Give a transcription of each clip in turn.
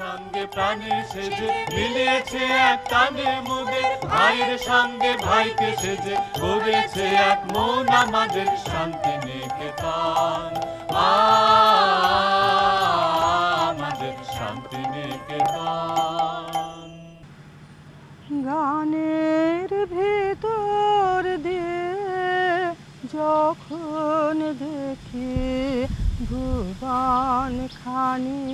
সঙ্গে প্রাণের সেজে মিলিয়েছে এক কানে মুদে, ভাইয়ের সঙ্গে ভাইকে সেজে করেছে এক মন আমাদের শান্তি নিকেতন, আমাদের শান্তি নিকেতন। গানের ভিতর দিয়ে যখন দেখি ভুবন খানি,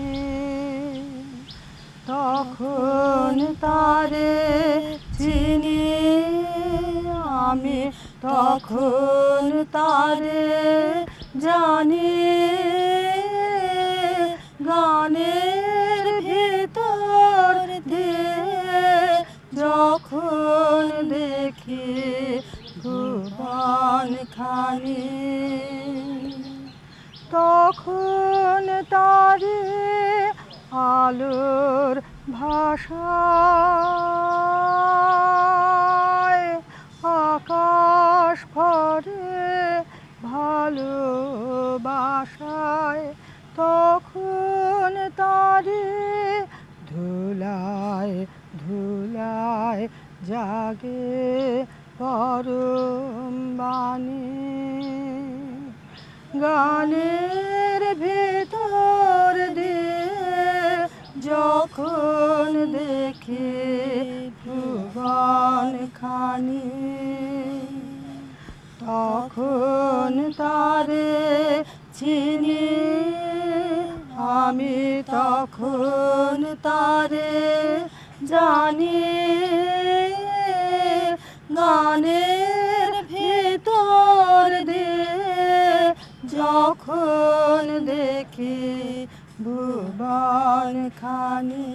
তখন তারে চিনি আমি, তখন তারে জানি। গানের ভিতর দিয়ে যখন দেখি ভুবন খানি, তখন তারে আলোর ভাষায় আকাশ ভরে ভালোবাসায়, তখন তারে ধুলায় ধুলায় জাগে পরম বাণী। গানের ভেতর দিয়ে যখন দেখি ভুবন খানি, তখন তারে চিনি আমি, তখন তারে জানি। গানের ভেতর দিয়ে যখন দেখি ভুবন খানি।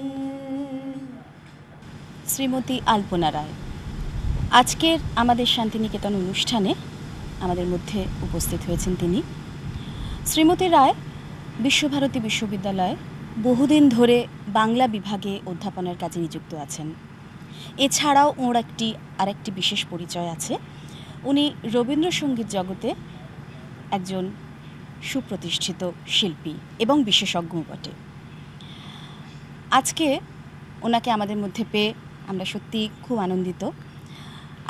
শ্রীমতী আলপনা রায় আজকের আমাদের শান্তিনিকেতন অনুষ্ঠানে আমাদের মধ্যে উপস্থিত হয়েছেন। তিনি শ্রীমতী রায় বিশ্বভারতী বিশ্ববিদ্যালয়ে বহুদিন ধরে বাংলা বিভাগে অধ্যাপনার কাজে নিযুক্ত আছেন। এছাড়াও ওর আরেকটি বিশেষ পরিচয় আছে, উনি রবীন্দ্রসঙ্গীত জগতে একজন সুপ্রতিষ্ঠিত শিল্পী এবং বিশেষজ্ঞ বটে। আজকে ওনাকে আমাদের মধ্যে পেয়ে আমরা সত্যি খুব আনন্দিত।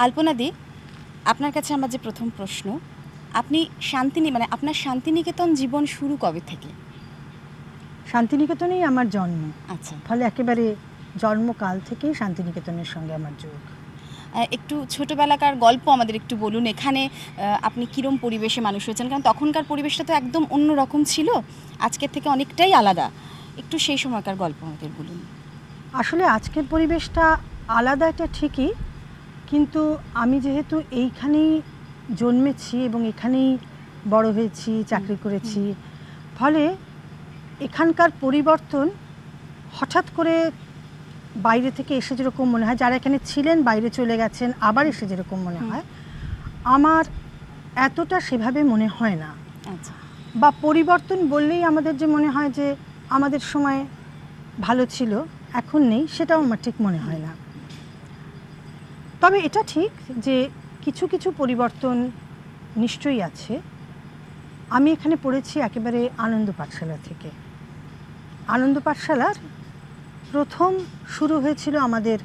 আলপনাদি, আপনার কাছে আমার যে প্রথম প্রশ্ন, আপনি আপনার শান্তিনিকেতন জীবন শুরু কবে থেকে? শান্তিনিকেতনেই আমার জন্ম। আচ্ছা, ফলে একেবারে জন্মকাল থেকেই শান্তিনিকেতনের সঙ্গে আমার যোগ। একটু ছোটোবেলাকার গল্প আমাদের একটু বলুন। এখানে আপনি কীরম পরিবেশে মানুষ হয়েছেন? কারণ তখনকার পরিবেশটা তো একদম অন্য রকম ছিল, আজকের থেকে অনেকটাই আলাদা। একটু সেই সময়কার গল্প আমাদের বলুন। আসলে আজকের পরিবেশটা আলাদা, এটা ঠিকই, কিন্তু আমি যেহেতু এইখানেই জন্মেছি এবং এখানেই বড় হয়েছি, চাকরি করেছি, ফলে এখানকার পরিবর্তন হঠাৎ করে বাইরে থেকে এসে যেরকম মনে হয়, যারা এখানে ছিলেন বাইরে চলে গেছেন আবার এসে যেরকম মনে হয়, আমার এতটা সেভাবে মনে হয় না। আচ্ছা, বা পরিবর্তন বললেই আমাদের যে মনে হয় যে আমাদের সময় ভালো ছিল এখন নেই, সেটাও আমার ঠিক মনে হয় না। তবে এটা ঠিক যে কিছু কিছু পরিবর্তন নিশ্চয়ই আছে। আমি এখানে পড়েছি একেবারে আনন্দ পাঠশালা থেকে। আনন্দ পাঠশালার প্রথম শুরু হয়েছিল আমাদের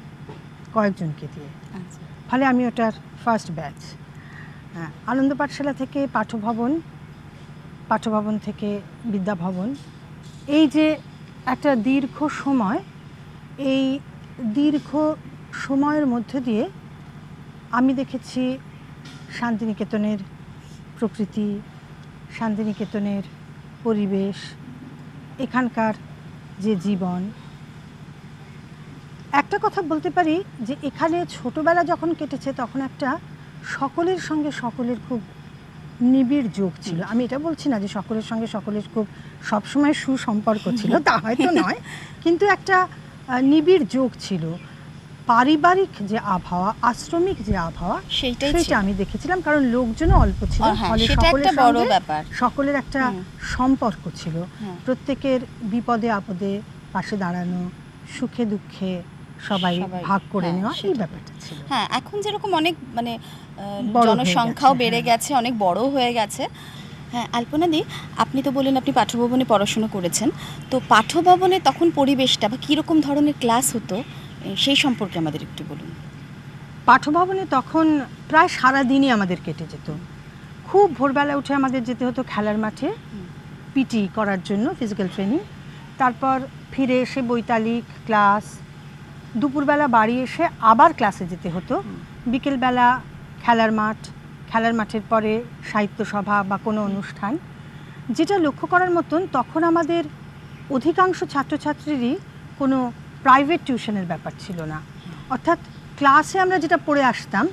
কয়েকজনকে দিয়ে। আচ্ছা। ফলে আমি ওটার ফার্স্ট ব্যাচ। আনন্দ পাঠশালা থেকে পাঠভবন থেকে বিদ্যাভবন, এই যে একটা দীর্ঘ সময়, এই দীর্ঘ সময়ের মধ্যে দিয়ে আমি দেখেছি শান্তিনিকেতনের প্রকৃতি, শান্তিনিকেতনের পরিবেশ, এখানকার যে জীবন। একটা কথা বলতে পারি যে এখানে ছোটবেলা যখন কেটেছে তখন একটা সকলের সঙ্গে সকলের খুব নিবিড় যোগ ছিল। আমি এটা বলছি না যে সকলের সঙ্গে সকলের খুব সবসময় সুসম্পর্ক ছিল, তা হয়তো নয়, কিন্তু একটা নিবিড় যোগ ছিল। পারিবারিক যে আবহাওয়া, আশ্রমিক যে আবহাওয়া, সেটা আমি দেখেছিলাম, কারণ লোকজনও অল্প ছিল, ফলে সকলের একটা সম্পর্ক ছিল। প্রত্যেকের বিপদে আপদে পাশে দাঁড়ানো, সুখে দুঃখে সবাই ভাগ করে নেওয়া, এই ব্যাপারটা ছিল। হ্যাঁ, এখন যেরকম অনেক মানে জনসংখ্যাও বেড়ে গেছে, অনেক বড় হয়ে গেছে। হ্যাঁ, আলপনাদি, আপনি তো বললেন আপনি পাঠভবনে পড়াশোনা করেছেন, তো পাঠভবনে তখন পরিবেশটা বা কীরকম ধরনের ক্লাস হতো সেই সম্পর্কে আমাদের একটু বলুন। পাঠভবনে তখন প্রায় সারাদিনই আমাদের কেটে যেত। খুব ভোরবেলা উঠে আমাদের যেতে হতো খেলার মাঠে পিটি করার জন্য, ফিজিক্যাল ট্রেনিং। তারপর ফিরে এসে বৈতালিক ক্লাস, দুপুরবেলা বাড়ি এসে আবার ক্লাসে যেতে হতো। বিকেলবেলা খেলার মাঠের পরে সাহিত্য সভা বা কোনো অনুষ্ঠান। যেটা লক্ষ্য করার মতন, তখন আমাদের অধিকাংশ ছাত্রছাত্রীরই কোনো প্রাইভেট টিউশনের ব্যাপার ছিল না। অর্থাৎ ক্লাসে আমরা যেটা পড়ে আসতাম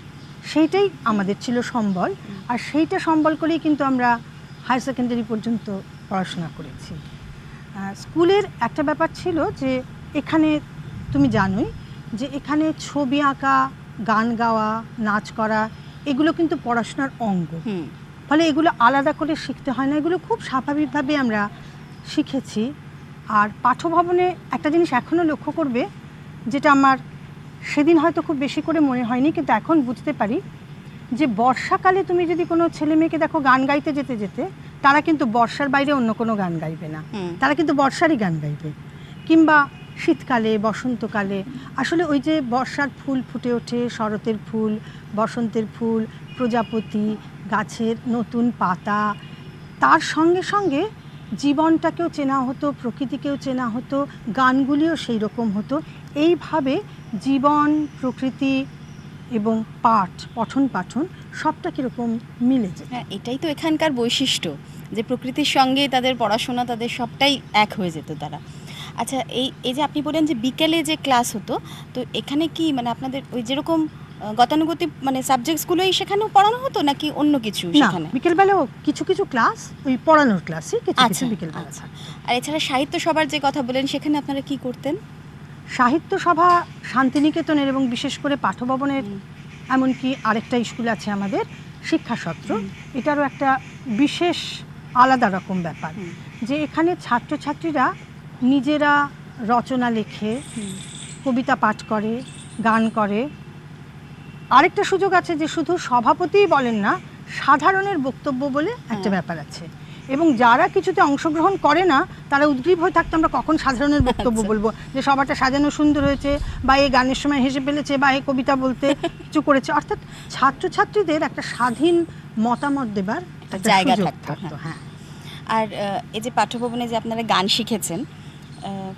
সেইটাই আমাদের ছিল সম্বল, আর সেইটা সম্বল করেই কিন্তু আমরা হায়ার সেকেন্ডারি পর্যন্ত পড়াশোনা করেছি। স্কুলের একটা ব্যাপার ছিল যে এখানে তুমি জানোই যে এখানে ছবি আঁকা, গান গাওয়া, নাচ করা, এগুলো কিন্তু পড়াশোনার অঙ্গ। ফলে এগুলো আলাদা করে শিখতে হয় না, এগুলো খুব স্বাভাবিকভাবে আমরা শিখেছি। আর পাঠভবনে একটা জিনিস এখনও লক্ষ্য করবে, যেটা আমার সেদিন হয়তো খুব বেশি করে মনে হয়নি, কিন্তু এখন বুঝতে পারি যে বর্ষাকালে তুমি যদি কোনো ছেলে মেয়েকে দেখো গান গাইতে যেতে যেতে, তারা কিন্তু বর্ষার বাইরে অন্য কোনো গান গাইবে না, তারা কিন্তু বর্ষারই গান গাইবে। কিংবা শীতকালে, বসন্তকালে আসলে ওই যে বর্ষার ফুল ফুটে ওঠে, শরতের ফুল, বসন্তের ফুল, প্রজাপতি, গাছের নতুন পাতা, তার সঙ্গে সঙ্গে জীবনটাকেও চেনা হতো, প্রকৃতিকেও চেনা হতো, গানগুলিও সেই রকম হতো। এইভাবে জীবন, প্রকৃতি এবং পঠন পাঠন সবটা কীরকম মিলে যায়। হ্যাঁ, এটাই তো এখানকার বৈশিষ্ট্য, যে প্রকৃতির সঙ্গে তাদের পড়াশোনা, তাদের সবটাই এক হয়ে যেত তারা। আচ্ছা, এই যে আপনি বলেন যে বিকেলে যে ক্লাস হতো, তো এখানে কি মানে আপনাদের ওই যেরকম গতানুগতিক মানে সাবজেক্টসগুলোই সেখানেও পড়ানো হতো নাকি অন্য কিছু সেখানে? বিকেলবেলাও কিছু কিছু ক্লাস, ওই পড়ানোর ক্লাসই কিছু কিছু বিকেলবেলা। আচ্ছা, আর এছাড়া সাহিত্য সভার যে কথা বলেন, সেখানে আপনারা কি করতেন? সাহিত্য সভা শান্তিনিকেতনের এবং বিশেষ করে পাঠভবনের, এমনকি আরেকটা স্কুল আছে আমাদের শিক্ষাসত্র, এটারও একটা বিশেষ আলাদা রকম ব্যাপার, যে এখানে ছাত্রছাত্রীরা নিজেরা রচনা লেখে, কবিতা পাঠ করে, গান করে। আরেকটা সুযোগ আছে যে শুধু সভাপতিই বলেন না, সাধারণের বক্তব্য বলে একটা ব্যাপার আছে, এবং যারা কিছুতে অংশগ্রহণ করে না তারা উদ্গ্রীব হয়ে থাকতো আমরা কখন সাধারণের বক্তব্য বলবো, যে সবাটা সাজানো সুন্দর হয়েছে, বা এই গানের সময় হেসে ফেলেছে, বা এই কবিতা বলতে কিছু করেছে। অর্থাৎ ছাত্রছাত্রীদের একটা স্বাধীন মতামত দেবার একটা জায়গা থাকতো। হ্যাঁ। আর এই যে পাঠ্যভবনে যে আপনারা গান শিখেছেন,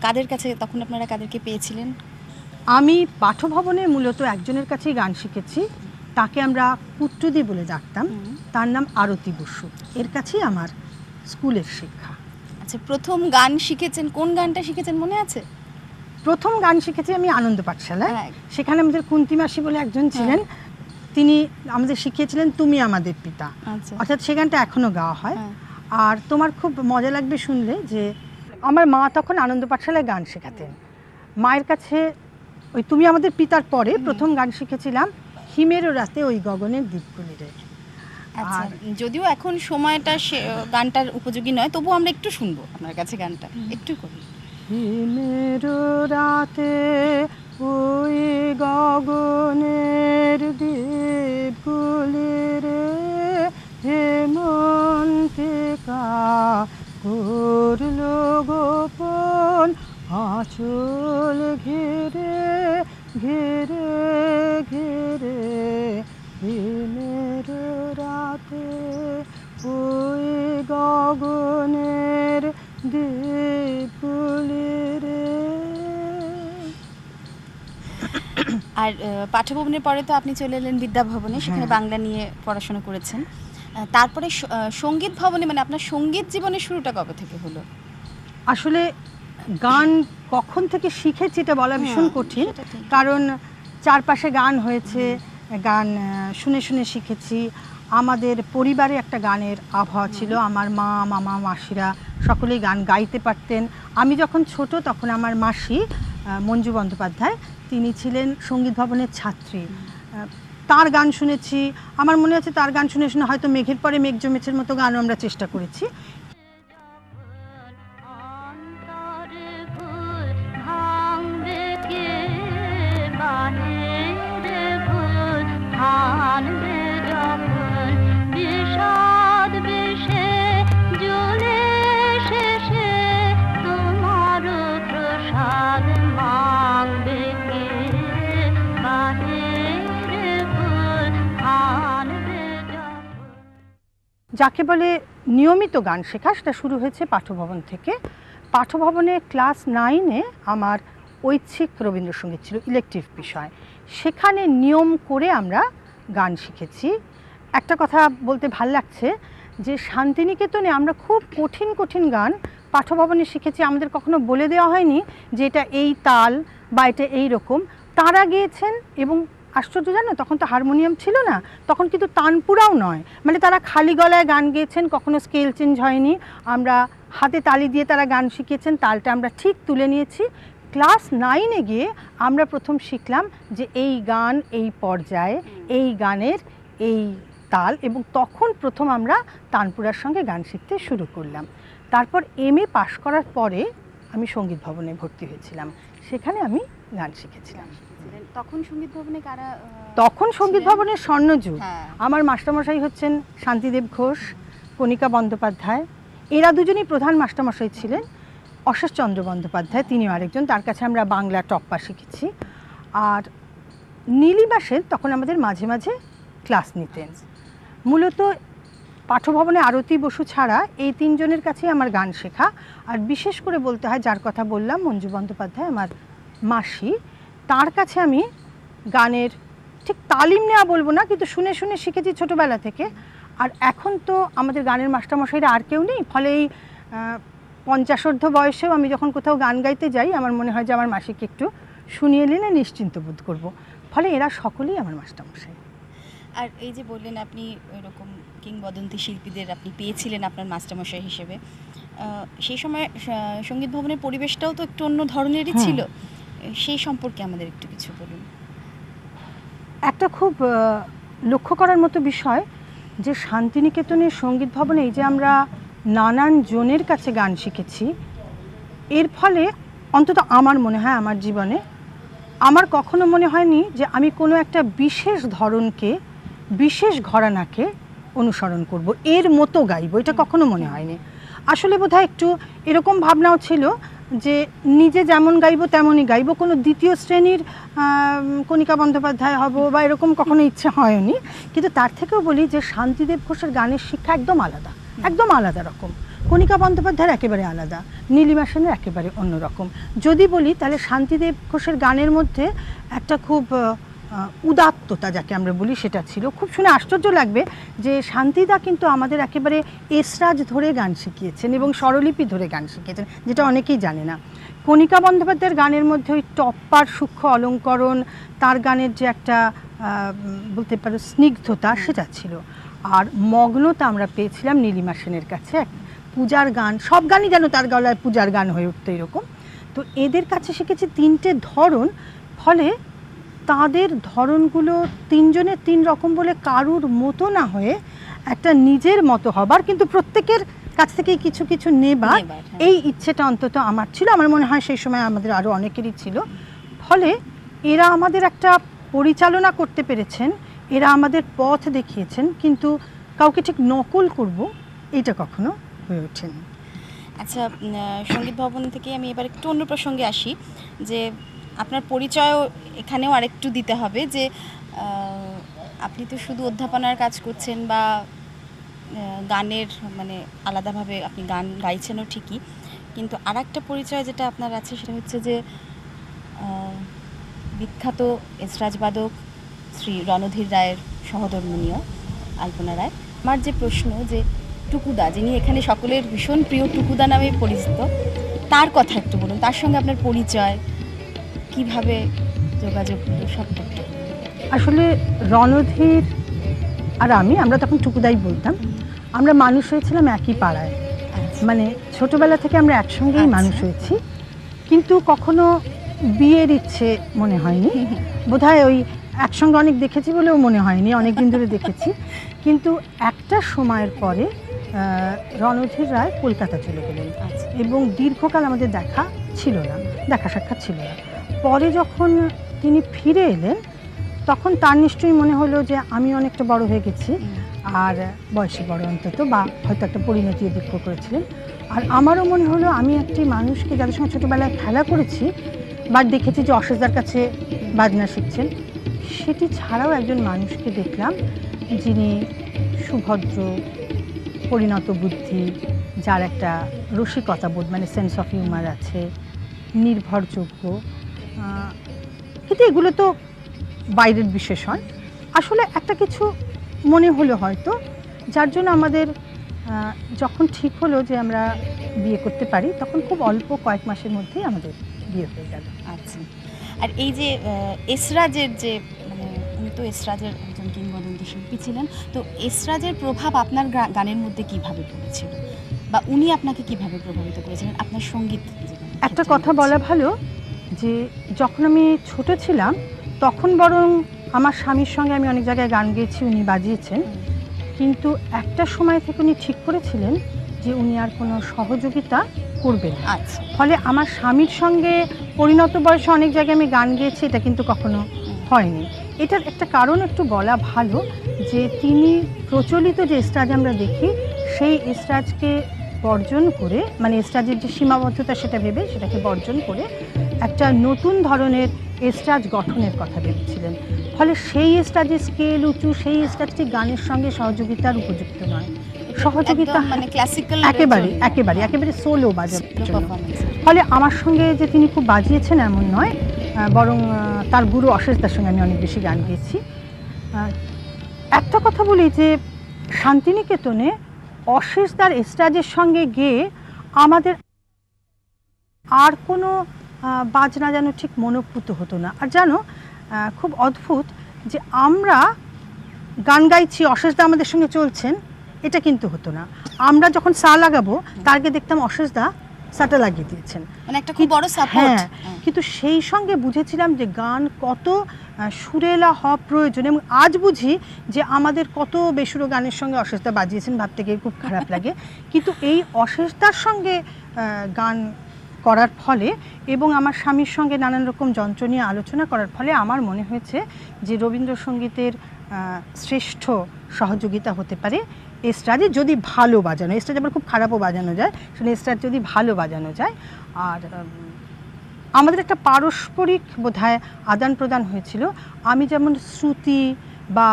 কাদের কাছে তখন আপনারা কাদেরকে পেয়েছিলেন? আমি পাঠভবনে মূলত একজনের কাছেই গান শিখেছি, তাকে আমরা পুত্রদি বলে ডাকতাম, তার নাম আরতি বসু। এর কাছেই আমার স্কুলের শিক্ষা। আচ্ছা, প্রথম গান শিখেছেন, কোন গানটা শিখেছেন মনে আছে? প্রথম গান শিখেছি আমি আনন্দ পাঠশালায়। সেখানে আমাদের কুন্তি মাসি বলে একজন ছিলেন, তিনি আমাদের শিখিয়েছিলেন তুমি আমাদের পিতা। অর্থাৎ সে গানটা এখনো গাওয়া হয়। আর তোমার খুব মজা লাগবে শুনলে যে আমার মা তখন আনন্দ পাঠশালায় গান শেখাতেন। মায়ের কাছে ওই তুমি আমাদের পিতার পরে প্রথম গান শিখেছিলাম হিমেরও রাতে ওই গগনের দ্বীপগুলি রে। আচ্ছা, যদিও এখন সময়টা গানটার উপযোগী নয়, তবু আমরা একটু শুনবো আপনার কাছে গানটা, একটু করি। হিমেরও রাতে ওই গগনের দ্বীপগুলি রে, হেমন্তিকা করলো গোপন আঁচল ঘিরে ঘিরে দিনের রাতে ওই গগনের দ্বীপগুলি রে। আর পাঠ্যভবনের পরে তো আপনি চলে এলেন বিদ্যাভবনে, সেখানে বাংলা নিয়ে পড়াশোনা করেছেন। তারপরে সঙ্গীত ভবনে, মানে আপনার সঙ্গীত জীবনের শুরুটা কবে থেকে হলো? আসলে গান কখন থেকে শিখেছি এটা বলা ভীষণ কঠিন, কারণ চারপাশে গান হয়েছে, গান শুনে শুনে শিখেছি। আমাদের পরিবারে একটা গানের আবহাওয়া ছিল, আমার মা, মামা, মাসিরা সকলেই গান গাইতে পারতেন। আমি যখন ছোট তখন আমার মাসি মঞ্জু বন্দ্যোপাধ্যায়, তিনি ছিলেন সঙ্গীত ভবনের ছাত্রী। তার গান শুনেছি, আমার মনে আছে তার গান শুনে শুনে হয়তো মেঘের পরে মেঘ জমেছের মতো গানও আমরা চেষ্টা করেছি। যাকে বলে নিয়মিত গান শেখা, সেটা শুরু হয়েছে পাঠ্যভবন থেকে। পাঠ্যভবনে ক্লাস 9-এ আমার ঐচ্ছিক রবীন্দ্রসঙ্গীত ছিল, ইলেকটিভ বিষয়। সেখানে নিয়ম করে আমরা গান শিখেছি। একটা কথা বলতে ভাল লাগছে যে শান্তিনিকেতনে আমরা খুব কঠিন কঠিন গান পাঠ্যভবনে শিখেছি। আমাদের কখনো বলে দেওয়া হয়নি যে এটা এই তাল বা এটা এই রকম। তারা গিয়েছেন, এবং আশ্চর্য জানো, তখন তো হারমোনিয়াম ছিল না, তখন কিন্তু তানপুরাও নয়, মানে তারা খালি গলায় গান গেয়েছেন, কখনো স্কেল চেঞ্জ হয়নি। আমরা হাতে তালি দিয়ে তারা গান শিখিয়েছেন, তালটা আমরা ঠিক তুলে নিয়েছি। ক্লাস 9-এ গিয়ে আমরা প্রথম শিখলাম যে এই গান এই পর্যায়ে, এই গানের এই তাল, এবং তখন প্রথম আমরা তানপুরার সঙ্গে গান শিখতে শুরু করলাম। তারপর MA পাশ করার পরে আমি সঙ্গীত ভবনে ভর্তি হয়েছিলাম, সেখানে আমি গান শিখেছিলাম। তখন সঙ্গীত ভবনে কারা? তখন সঙ্গীত ভবনের স্বর্ণযুগ। হ্যাঁ। আমার মাস্টারমশাই হচ্ছেন শান্তিদেব ঘোষ, কণিকা বন্দ্যোপাধ্যায়, এরা দুজনই প্রধান মাস্টারমশাই ছিলেন। অশেষচন্দ্র বন্দ্যোপাধ্যায়, তিনিও আরেকজন, তার কাছে আমরা বাংলা টপ্পা শিখেছি। আর নীলিমা সেন তখন আমাদের মাঝে মাঝে ক্লাস নিতেন। মূলত পাঠ্যভবনে আরতি বসু ছাড়া এই তিনজনের কাছেই আমার গান শেখা। আর বিশেষ করে বলতে হয়, যার কথা বললাম মঞ্জু বন্দ্যোপাধ্যায়, আমার মাসি, তার কাছে আমি গানের ঠিক তালিম নেওয়া বলবো না, কিন্তু শুনে শুনে শিখেছি ছোটোবেলা থেকে। আর এখন তো আমাদের গানের মাস্টারমশাইরা আর কেউ নেই, ফলে এই 50 বয়সেও আমি যখন কোথাও গান গাইতে যাই, আমার মনে হয় যে আমার মাসিকে একটু শুনিয়ে নিলে নিশ্চিন্ত বোধ করব। ফলে এরা সকলেই আমার মাস্টারমশাই। আর এই যে বললেন আপনি এরকম কিংবদন্তি শিল্পীদের আপনি পেয়েছিলেন আপনার মাস্টারমশাই হিসেবে, সেই সময় সঙ্গীত ভবনের পরিবেশটাও তো একটু অন্য ধরনেরই ছিল, সেই সম্পর্কে আমাদের একটু কিছু বলুন। একটা খুব লক্ষ্য করার মতো বিষয় যে শান্তিনিকেতনের সঙ্গীত ভবনে এই যে আমরা নানান জনের কাছে গান শিখেছি, এর ফলে অন্তত আমার মনে হয় আমার জীবনে আমার কখনো মনে হয়নি যে আমি কোনো একটা বিশেষ ধরনকে, বিশেষ ঘরানাকে অনুসরণ করব, এর মতো গাইব, এটা কখনো মনে হয়নি। আসলে বোধহয় একটু এরকম ভাবনাও ছিল যে নিজে যেমন গাইব তেমনই গাইব, কোনো দ্বিতীয় শ্রেণীর কণিকা বন্দ্যোপাধ্যায় হব বা এরকম কখনো ইচ্ছে হয়নি। কিন্তু তার থেকেও বলি যে শান্তিদেব ঘোষের গানের শিক্ষা একদম আলাদা, একদম আলাদা রকম। কণিকা বন্দ্যোপাধ্যায়ের একেবারে আলাদা, নীলিমা সেনের একেবারে অন্যরকম। যদি বলি তাহলে শান্তিদেব ঘোষের গানের মধ্যে একটা খুব উদাত্ততা, যাকে আমরা বলি, সেটা ছিল। খুব শুনে আশ্চর্য লাগবে যে শান্তিদা কিন্তু আমাদের একেবারে এসরাজ ধরে গান শিখিয়েছেন এবং স্বরলিপি ধরে গান শিখিয়েছেন, যেটা অনেকেই জানে না। কণিকা বন্দ্যোপাধ্যায়ের গানের মধ্যে ওই টপ্পার সূক্ষ্ম অলঙ্করণ, তার গানের যে একটা বলতে পারো স্নিগ্ধতা, সেটা ছিল। আর মগ্নতা আমরা পেয়েছিলাম নীলিমা সেনের কাছে। পূজার গান, সব গানই যেন তার গলায় পূজার গান হয়ে উঠতো এরকম। তো এদের কাছে শিখেছি 3টে ধরন, ফলে তাদের ধরনগুলো তিনজনের 3 রকম বলে কারুর মতো না হয়ে একটা নিজের মতো হবার, কিন্তু প্রত্যেকের কাছ থেকেই কিছু কিছু নেবার, এই ইচ্ছেটা অন্তত আমার ছিল। আমার মনে হয় সেই সময় আমাদের আরও অনেকেরই ছিল। ফলে এরা আমাদের একটা পরিচালনা করতে পেরেছেন, এরা আমাদের পথ দেখিয়েছেন, কিন্তু কাউকে ঠিক নকল করব এটা কখনো হয়ে ওঠেনি। আচ্ছা, সঙ্গীত ভবন থেকে আমি এবার একটু অন্য প্রসঙ্গে আসি, যে আপনার পরিচয়ও এখানেও আরেকটু দিতে হবে। যে আপনি তো শুধু অধ্যাপনার কাজ করছেন বা গানের মানে আলাদাভাবে আপনি গান গাইছেনও ঠিকই, কিন্তু আর একটা পরিচয় যেটা আপনার আছে সেটা হচ্ছে যে বিখ্যাত এসরাজবাদক শ্রী রণধীর রায়ের সহধর্মিণী আলপনা রায়। আমার যে প্রশ্ন যে টুকুদা, যিনি এখানে সকলের ভীষণ প্রিয় টুকুদা নামে পরিচিত, তার কথা একটু বলুন, তার সঙ্গে আপনার পরিচয়, কিভাবে যোগাযোগ হলো, সবটা। আসলে রণধীর আর আমরা তখন টুকুদাই বলতাম। আমরা মানুষ হয়েছিলাম একই পাড়ায়, মানে ছোটবেলা থেকে আমরা একসঙ্গেই মানুষ হয়েছি, কিন্তু কখনো বিয়ের ইচ্ছে মনে হয়নি। বোধহয় ওই একসঙ্গে অনেক দেখেছি বলেও মনে হয়নি, অনেক দিন ধরে দেখেছি। কিন্তু একটা সময়ের পরে রণধীর রায় কলকাতা চলে গেলেন এবং দীর্ঘকাল আমাদের দেখা সাক্ষাৎ ছিল না। পরে যখন তিনি ফিরে এলেন তখন তার নিশ্চয়ই মনে হলো যে আমি অনেকটা বড় হয়ে গেছি, আর বয়সে বড় অন্তত, বা হয়তো একটা পরিণতি লক্ষ্য করেছিলেন। আর আমারও মনে হলো আমি একটি মানুষকে, যাদের সঙ্গে ছোটোবেলায় খেলা করেছি বা দেখেছি যে অশেষদার কাছে বাজনা শিখছেন, সেটি ছাড়াও একজন মানুষকে দেখলাম যিনি সুভদ্র, পরিণত বুদ্ধি, যার একটা রসিকতা বোধ, মানে সেন্স অফ হিউমার আছে, নির্ভরযোগ্য। কিন্তু এগুলো তো বাইরের বিশেষণ। আসলে একটা কিছু মনে হলো হয়তো, যার জন্য আমাদের যখন ঠিক হলো যে আমরা বিয়ে করতে পারি, তখন খুব অল্প কয়েক মাসের মধ্যেই আমাদের বিয়ে হয়ে গেল। আচ্ছা, আর এই যে এসরাজের যে, মানে উনি তো এসরাজের একজন কিংবদন্তি শিল্পী ছিলেন, তো এসরাজের প্রভাব আপনার গানের মধ্যে কিভাবে পড়েছিল, বা উনি আপনাকে কিভাবে প্রভাবিত করেছিলেন আপনার সঙ্গীত জীবনে? একটা কথা বলা ভালো যে যখন আমি ছোট ছিলাম তখন বরং আমার স্বামীর সঙ্গে আমি অনেক জায়গায় গান গেয়েছি, উনি বাজিয়েছেন, কিন্তু একটা সময় থেকে উনি ঠিক করেছিলেন যে উনি আর কোনো সহযোগিতা করবেন। আচ্ছা, ফলে আমার স্বামীর সঙ্গে পরিণত বয়সে অনেক জায়গায় আমি গান গেয়েছি, এটা কিন্তু কখনো হয়নি। এটার একটা কারণ একটু বলা ভালো, যে তিনি প্রচলিত যে এস্ট্রাজ আমরা দেখি, সেই এস্ট্রাজকে বর্জন করে, মানে এস্ট্রাজের যে সীমাবদ্ধতা সেটা ভেবে সেটাকে বর্জন করে একটা নতুন ধরনের এস্ট্রাজ গঠনের কথা ভেবেছিলেন। ফলে সেই এস্ট্রাজের স্কেল উঁচু, সেই এস্ট্রাজটি গানের সঙ্গে সহযোগিতার উপযুক্ত নয়। সহযোগিতা মানে ক্লাসিক্যাল একেবারে সোলো বাজাবে। ফলে আমার সঙ্গে যে তিনি খুব বাজিয়েছেন এমন নয়, বরং তার গুরু অশেষদার সঙ্গে আমি অনেক বেশি গান গেয়েছি। একটা কথা বলি যে শান্তিনিকেতনে অশেষদার এস্ট্রাজের সঙ্গে গিয়ে আমাদের আর কোনো বাজনা যেন ঠিক মনোপুত হতো না। আর জানো, খুব অদ্ভুত যে আমরা গান গাইছি, অশেষদা আমাদের সঙ্গে চলছেন, এটা কিন্তু হতো না। আমরা যখন সা লাগাবো তার আগে দেখতাম অশেষদা সাটা লাগিয়ে দিয়েছেন, মানে একটা খুব বড় সাপোর্ট। কিন্তু সেই সঙ্গে বুঝেছিলাম যে গান কত সুরেলা হওয়া প্রয়োজন, এবং আজ বুঝি যে আমাদের কত বেসুরো গানের সঙ্গে অশেষদা বাজিয়েছেন, ভাবতে গিয়ে খুব খারাপ লাগে। কিন্তু এই অশেষদার সঙ্গে গান করার ফলে এবং আমার স্বামীর সঙ্গে নানান রকম যন্ত্র নিয়ে আলোচনা করার ফলে আমার মনে হয়েছে যে রবীন্দ্রসঙ্গীতের শ্রেষ্ঠ সহযোগিতা হতে পারে এস্ট্রাজে, যদি ভালো বাজানো। এস্ট্রাজ আবার খুব খারাপও বাজানো যায়, সেটা এস্ট্রাজ যদি ভালো বাজানো যায়। আর আমাদের একটা পারস্পরিক বোধহয় আদান প্রদান হয়েছিল। আমি যেমন শ্রুতি বা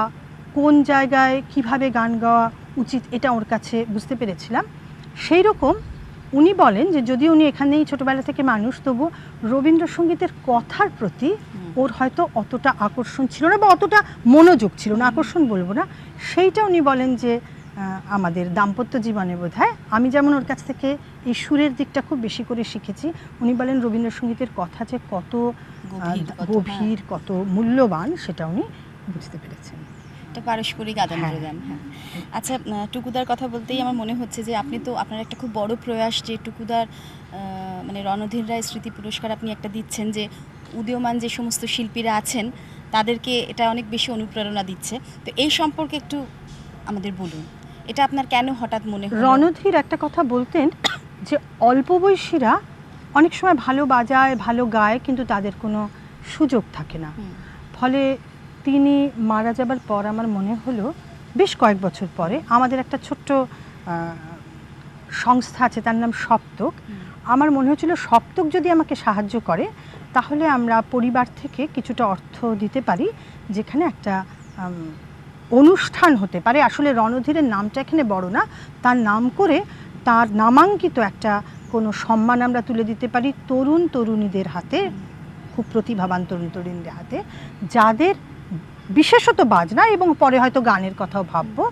কোন জায়গায় কিভাবে গান গাওয়া উচিত এটা ওর কাছে বুঝতে পেরেছিলাম, সেই রকম উনি বলেন যে যদি উনি এখানেই ছোটোবেলা থেকে মানুষ, তবু রবীন্দ্রসঙ্গীতের কথার প্রতি ওর হয়তো অতটা আকর্ষণ ছিল না, বা অতটা মনোযোগ ছিল না, আকর্ষণ বলবো না। সেইটা উনি বলেন যে আমাদের দাম্পত্য জীবনে বোধহয় আমি যেমন ওর কাছ থেকে এই সুরের দিকটা খুব বেশি করে শিখেছি, উনি বলেন রবীন্দ্রসঙ্গীতের কথা যে কত গভীর, কত মূল্যবান, সেটা উনি বুঝতে পেরেছেন। একটা পারস্পরিক আদান প্রদান। হ্যাঁ, আচ্ছা, টুকুদার কথা বলতেই আমার মনে হচ্ছে যে আপনি তো, আপনার একটা খুব বড় প্রয়াস যে টুকুদার মানে রণধীর রায় স্মৃতি পুরস্কার আপনি একটা দিচ্ছেন, যে উদীয়মান যে সমস্ত শিল্পীরা আছেন তাদেরকে এটা অনেক বেশি অনুপ্রেরণা দিচ্ছে। তো এই সম্পর্কে একটু আমাদের বলুন, এটা আপনার কেন হঠাৎ মনে হলো? রণধীর একটা কথা বলতেন যে অল্প বয়সীরা অনেক সময় ভালো বাজায়, ভালো গায়, কিন্তু তাদের কোনো সুযোগ থাকে না। ফলে তিনি মারা যাবার পর আমার মনে হলো, বেশ কয়েক বছর পরে, আমাদের একটা ছোট্ট সংস্থা আছে, তার নাম সপ্তক। আমার মনে হচ্ছিল সপ্তক যদি আমাকে সাহায্য করে তাহলে আমরা পরিবার থেকে কিছুটা অর্থ দিতে পারি, যেখানে একটা অনুষ্ঠান হতে পারে। আসলে রণধীরের নামটা এখানে বড় না, তার নাম করে তার নামাঙ্কিত একটা কোনো সম্মান আমরা তুলে দিতে পারি তরুণ তরুণীদের হাতে, খুব প্রতিভাবান তরুণ তরুণীদের হাতে, যাদের বিশেষত বাজনা এবং পরে হয়তো গানের কথাও ভাববো,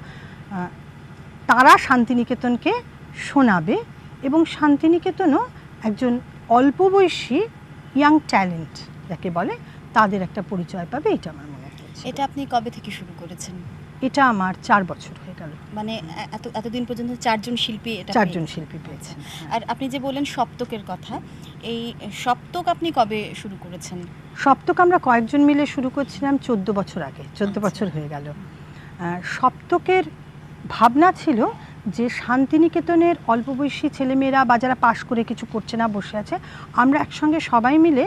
তারা শান্তিনিকেতনকে শোনাবে এবং শান্তিনিকেতনও একজন অল্প বয়সী ইয়াং ট্যালেন্ট যাকে বলে তাদের একটা পরিচয় পাবে, এটা আমার মনে হয়েছে। এটা আপনি কবে থেকে শুরু করেছেন? এটা আমার 4 বছর হয়ে গেল। মানে এতদিন পর্যন্ত 4জন শিল্পী এটা 4জন শিল্পী পেয়েছেন। আর আপনি যে বললেন সপ্তকের কথা, এই সপ্তক আপনি কবে শুরু করেছেন? সপ্তক আমরা কয়েকজন মিলে শুরু করছিলাম 14 বছর আগে, 14 বছর হয়ে গেল। সপ্তকের ভাবনা ছিল যে শান্তিনিকেতনের অল্প বয়সী ছেলেমেয়েরা বা যারা পাশ করে কিছু করছে না, বসে আছে, আমরা একসঙ্গে সবাই মিলে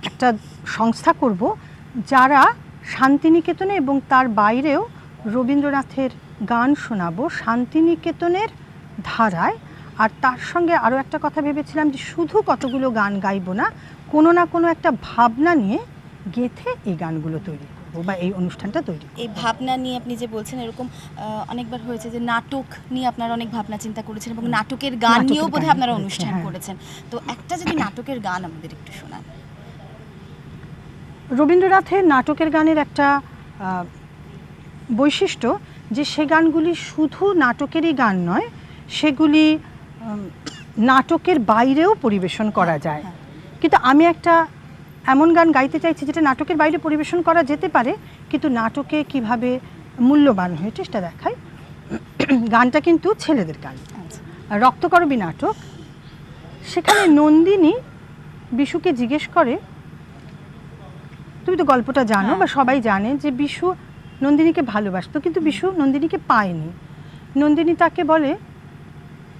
একটা সংস্থা করব যারা শান্তিনিকেতনে এবং তার বাইরেও রবীন্দ্রনাথের গান শোনাবো শান্তিনিকেতনের ধারায়। আর তার সঙ্গে আরও একটা কথা ভেবেছিলাম যে শুধু কতগুলো গান গাইবো না, কোনো না কোনো একটা ভাবনা নিয়ে গেঁথে এই গানগুলো তৈরি করবো বা এই অনুষ্ঠানটা তৈরি করবো। এই ভাবনা নিয়ে আপনি যে বলছেন, এরকম অনেকবার হয়েছে যে নাটক নিয়ে আপনারা অনেক ভাবনা চিন্তা করেছেন এবং নাটকের গান নিয়েও বোধহয় আপনারা অনুষ্ঠান করেছেন। তো একটা যদি নাটকের গান আমাদের একটু শোনান। রবীন্দ্রনাথের নাটকের গানের একটা বৈশিষ্ট্য যে সে গানগুলি শুধু নাটকেরই গান নয়, সেগুলি নাটকের বাইরেও পরিবেশন করা যায়। কিন্তু আমি একটা এমন গান গাইতে চাইছি যেটা নাটকের বাইরে পরিবেশন করা যেতে পারে, কিন্তু নাটকে কিভাবে মূল্যবান হয়েছে সেটা দেখায়। গানটা কিন্তু ছেলেদের গান, রক্তকরবী নাটক। সেখানে নন্দিনী বিশুকে জিজ্ঞেস করে, তুমি তো গল্পটা জানো বা সবাই জানে যে বিশু নন্দিনীকে ভালোবাসতো, কিন্তু বিশু নন্দিনীকে পায়নি। নন্দিনী তাকে বলে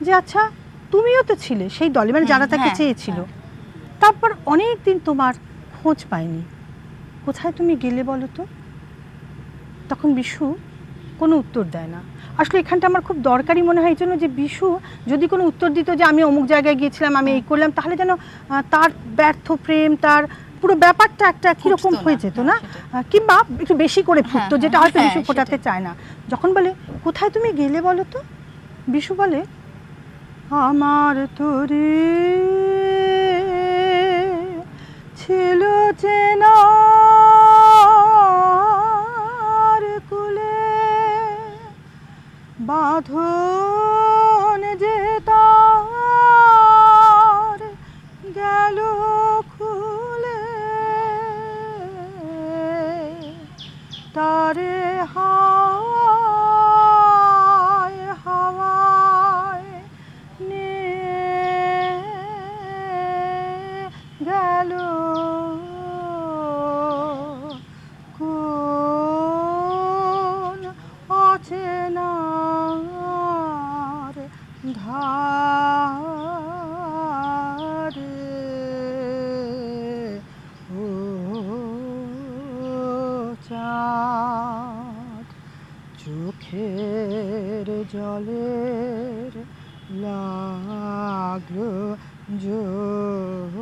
যে আচ্ছা তুমিও তো ছিলে সেই দলে, মানে যারা তাকে চেয়েছিল, তারপর অনেক দিন তোমার খোঁজ পাইনি, কোথায় তুমি গেলে বলো তো? তখন বিশু কোনো উত্তর দেয় না। আসলে এখানটা আমার খুব দরকারি মনে হয় এই জন্য যে বিশু যদি কোনো উত্তর দিত যে আমি অমুক জায়গায় গিয়েছিলাম, আমি এই করলাম, তাহলে যেন তার ব্যর্থ প্রেম, তার পুরো ব্যাপারটা একটা কীরকম হয়ে যেত না, কিংবা একটু বেশি করে ফুটতো, যেটা হয়তো বিশু ফোটাতে চায় না। যখন বলে কোথায় তুমি গেলে বলো তো, বিশু বলে আমার তোরে ছিল চেনার কুলে বাঁধন যে তার গেল খুলে, তারে হাওয়ায় হাওয়ায় নিয়ে গেল কোন অচেনার ধারে, ও চাঁদ চোখের জলের লাগলো জোয়ার,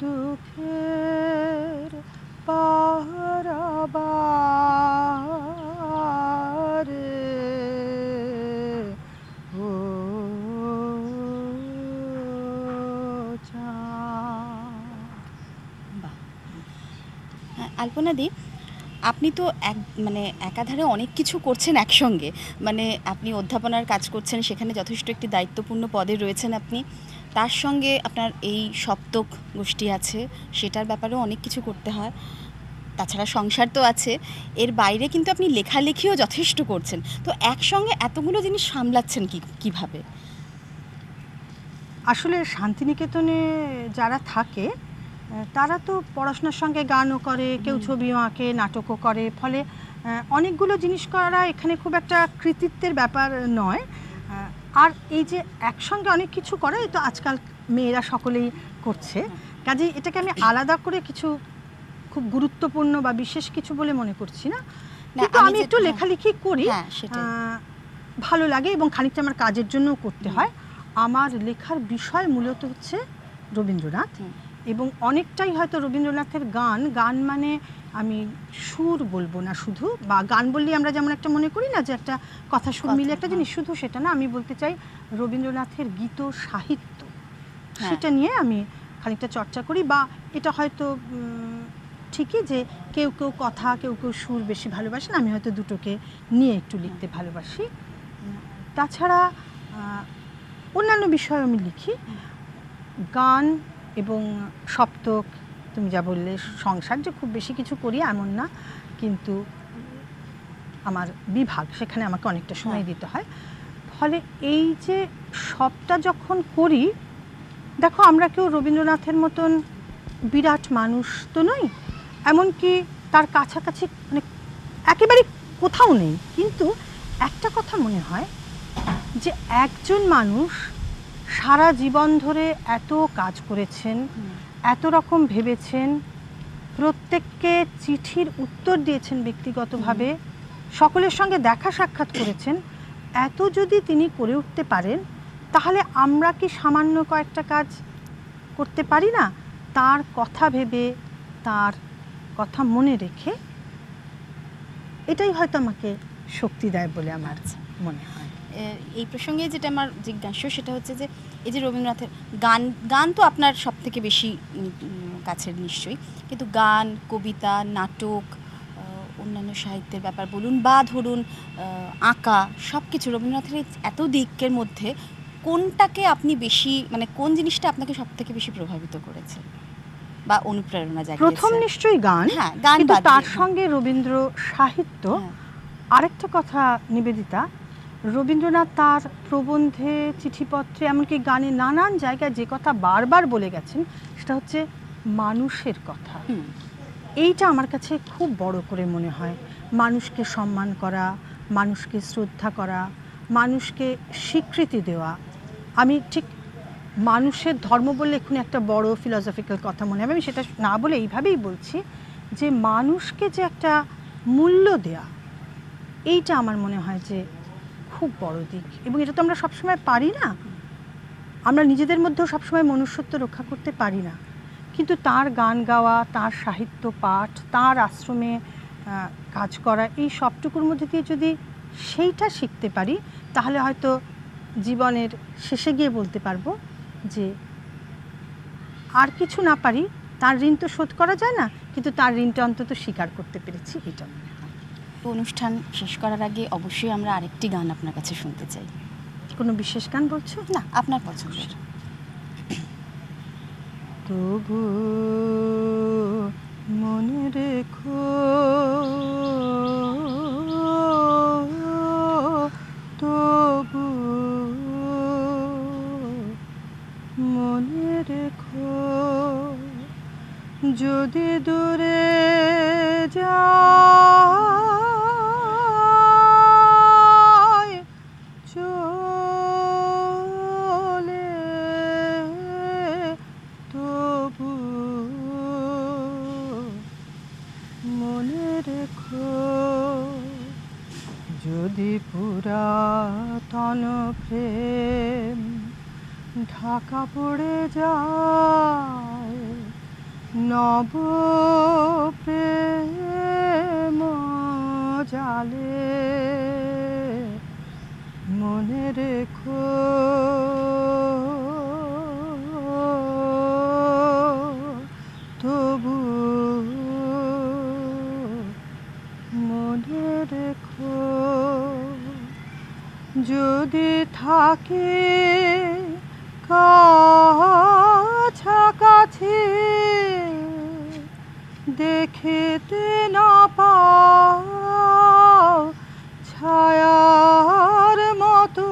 দুঃখের পারাবারে, ও চাঁদ। আলপনাদি, আপনি তো মানে একাধারে অনেক কিছু করছেন একসঙ্গে, মানে আপনি অধ্যাপনার কাজ করছেন, সেখানে যথেষ্ট একটি দায়িত্বপূর্ণ পদে রয়েছেন আপনি, তার সঙ্গে আপনার এই সপ্তক গোষ্ঠী আছে, সেটার ব্যাপারেও অনেক কিছু করতে হয়, তাছাড়া সংসার তো আছে, এর বাইরে কিন্তু আপনি লেখালেখিও যথেষ্ট করছেন। তো একসঙ্গে এতগুলো জিনিস সামলাচ্ছেন কিভাবে? আসলে শান্তিনিকেতনে যারা থাকে তারা তো পড়াশোনার সঙ্গে গানও করে, কেউ ছবিও আঁকে, নাটকও করে, ফলে অনেকগুলো জিনিস করা এখানে খুব একটা কৃতিত্বের ব্যাপার নয়। আর এই যে একসঙ্গে অনেক কিছু করে, এই তো আজকাল মেয়েরা সকলেই করছে, কাজেই এটাকে আমি আলাদা করে কিছু খুব গুরুত্বপূর্ণ বা বিশেষ কিছু বলে মনে করছি না। কিন্তু আমি একটু লেখালেখি করি, ভালো লাগে এবং খানিকটা আমার কাজের জন্যও করতে হয়। আমার লেখার বিষয় মূলত হচ্ছে রবীন্দ্রনাথ এবং অনেকটাই হয়তো রবীন্দ্রনাথের গান মানে আমি সুর বলবো না শুধু, বা গান বললেই আমরা যেমন একটা মনে করি না যে একটা কথা সুর মিলে একটা জিনিস, শুধু সেটা না, আমি বলতে চাই রবীন্দ্রনাথের গীত সাহিত্য, সেটা নিয়ে আমি খানিকটা চর্চা করি। বা এটা হয়তো ঠিকই যে কেউ কেউ কথা, কেউ কেউ সুর বেশি ভালোবাসেন, আমি হয়তো দুটোকে নিয়ে একটু লিখতে ভালোবাসি। তাছাড়া অন্যান্য বিষয় আমি লিখি, গান এবং সপ্তক, তুমি যা বললে সংসার যে খুব বেশি কিছু করি এমন না, কিন্তু আমার বিভাগ, সেখানে আমাকে অনেকটা সময় দিতে হয়। ফলে এই যে সবটা যখন করি, দেখো আমরা কেউ রবীন্দ্রনাথের মতন বিরাট মানুষ তো নই, এমনকি তার কাছাকাছি মানে একেবারে কোথাও নেই, কিন্তু একটা কথা মনে হয় যে একজন মানুষ সারা জীবন ধরে এত কাজ করেছেন, এত রকম ভেবেছেন, প্রত্যেককে চিঠির উত্তর দিয়েছেন ব্যক্তিগতভাবে, সকলের সঙ্গে দেখা সাক্ষাৎ করেছেন, এত যদি তিনি করে উঠতে পারেন, তাহলে আমরা কি সামান্য কয়েকটা কাজ করতে পারি না? তার কথা ভেবে, তার কথা মনে রেখে, এটাই হয়তো আমাকে শক্তি দেয় বলে আমার মনে হয়। এই প্রসঙ্গে যেটা আমার জিজ্ঞাসা সেটা হচ্ছে যে এই যে রবীন্দ্রনাথের গান তো আপনার সব থেকে বেশি কাছের নিশ্চয়ই, কিন্তু গান, কবিতা, নাটক, অন্যান্য সাহিত্যের ব্যাপার বলুন, বা ধরুন আঁকা, সব কিছু রবীন্দ্রনাথের এত দিকের মধ্যে কোনটাকে আপনি বেশি, মানে কোন জিনিসটা আপনাকে সব থেকে বেশি প্রভাবিত করেছে বা অনুপ্রেরণা জাগিয়েছে? প্রথম নিশ্চয়ই গান, কিন্তু তার সঙ্গে রবীন্দ্র সাহিত্য। আরেকটা কথা নিবেদিতা, রবীন্দ্রনাথ তার প্রবন্ধে, চিঠিপত্রে, এমনকি গানে নানান জায়গায় যে কথা বারবার বলে গেছেন, সেটা হচ্ছে মানুষের কথা। এইটা আমার কাছে খুব বড় করে মনে হয়। মানুষকে সম্মান করা, মানুষকে শ্রদ্ধা করা, মানুষকে স্বীকৃতি দেওয়া। আমি ঠিক মানুষের ধর্ম বললে এক্ষুনি একটা বড় ফিলসফিক্যাল কথা মনে হবে, আমি সেটা না বলে এইভাবেই বলছি যে মানুষকে যে একটা মূল্য দেয়া, এইটা আমার মনে হয় যে খুব বড় দিক, এবং এটা তো আমরা সবসময় পারি না। আমরা নিজেদের মধ্যেও সবসময় মনুষ্যত্ব রক্ষা করতে পারি না, কিন্তু তার গান গাওয়া, তার সাহিত্য পাঠ, তার আশ্রমে কাজ করা, এই সবটুকুর মধ্যে দিয়ে যদি সেইটা শিখতে পারি, তাহলে হয়তো জীবনের শেষে গিয়ে বলতে পারবো যে আর কিছু না পারি, তার ঋণ তো শোধ করা যায় না, কিন্তু তার ঋণটা অন্তত স্বীকার করতে পেরেছি, এটা মনে হয়। অনুষ্ঠান শেষ করার আগে অবশ্যই আমরা আরেকটি গান আপনার কাছে শুনতে চাই। কোনো বিশেষ গান বলছো? না, আপনার পছন্দের। তবু মনে রেখো, তবু মনে রেখো, যদি দূরে যায় চলে, তবু মনে রেখো, যদি পুরাতন প্রেম ঢাকা পড়ে যায়, নব প্রেম জালে, মনে রেখো, তবু মনে রেখো, যদি থাকে কাছাকাছি, দেখতে না পাও ছায়ার মতো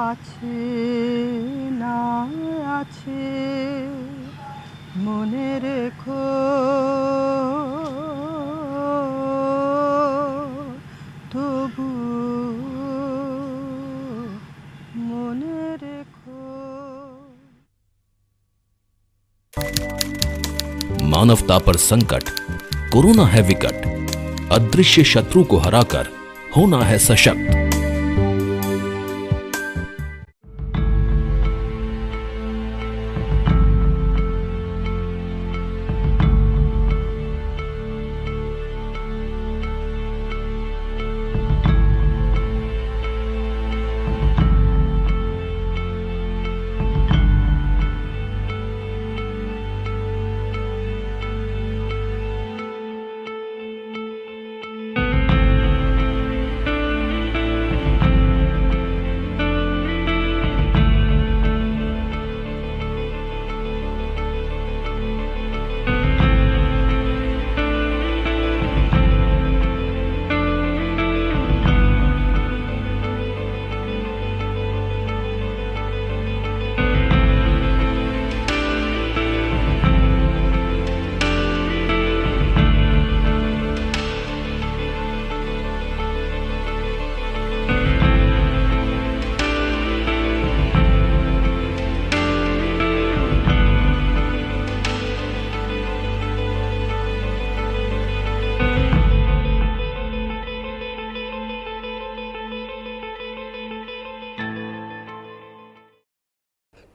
আছে না আছে, মনে রেখো, তবু মনে রেখো। मानवता पर संकट, कोरोना है विकट, अदृश्य शत्रु को हराकर होना है सशक्त।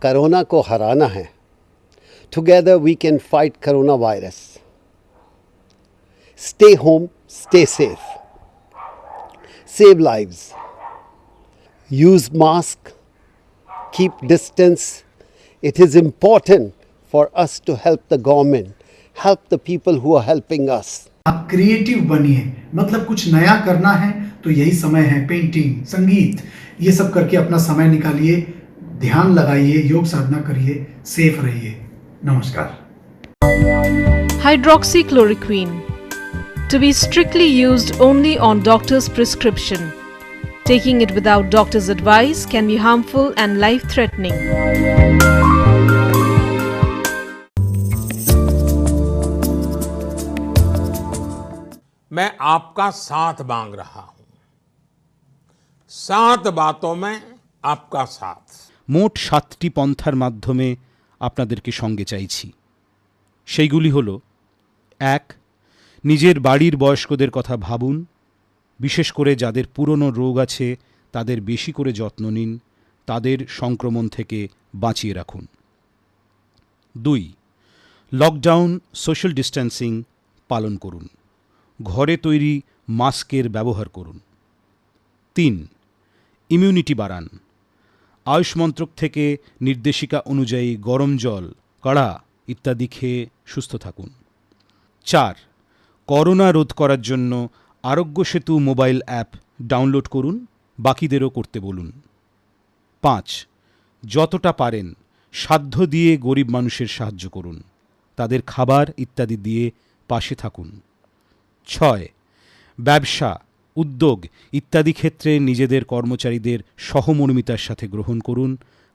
कोरोना को हराना है, together we can fight corona virus. Stay home, stay safe, save lives, use mask, keep distance. It is important for us to help the government, help the people who are helping us. आप creative बनिए, मतलब कुछ नया करना है तो यही समय है। पेंटिंग, संगीत, ये सब करके अपना समय निकालिए, ध्यान लगाइए, योग साधना करिए, सेफ रहिए। नमस्कार। Hydroxychloroquine, to be strictly used only on doctor's prescription. Taking it without doctor's advice can be harmful and life-threatening. मैं आपका साथ मांग रहा हूं, 7 बातों में आपका साथ। মোট 7টি পন্থার মাধ্যমে আপনাদেরকে সঙ্গে চাইছি। সেইগুলি হলো: 1, নিজের বাড়ির বয়স্কদের কথা ভাবুন, বিশেষ করে যাদের পুরনো রোগ আছে তাদের বেশি করে যত্ন নিন, তাদের সংক্রমণ থেকে বাঁচিয়ে রাখুন। 2, লকডাউন, সোশ্যাল ডিস্ট্যান্সিং পালন করুন, ঘরে তৈরি মাস্কের ব্যবহার করুন। 3, ইমিউনিটি বাড়ান, আয়ুষ মন্ত্রক থেকে নির্দেশিকা অনুযায়ী গরম জল, কাঢ়া ইত্যাদি খেয়ে সুস্থ থাকুন। 4, করোনা রোধ করার জন্য আরোগ্য সেতু মোবাইল অ্যাপ ডাউনলোড করুন, বাকিদেরও করতে বলুন। 5, যতটা পারেন সাধ্য দিয়ে গরিব মানুষের সাহায্য করুন, তাদের খাবার ইত্যাদি দিয়ে পাশে থাকুন। 6, ব্যবসা, উদ্যোগ ইত্যাদি ক্ষেত্রে নিজেদের কর্মচারীদের সহমর্মিতার সাথে গ্রহণ করুন,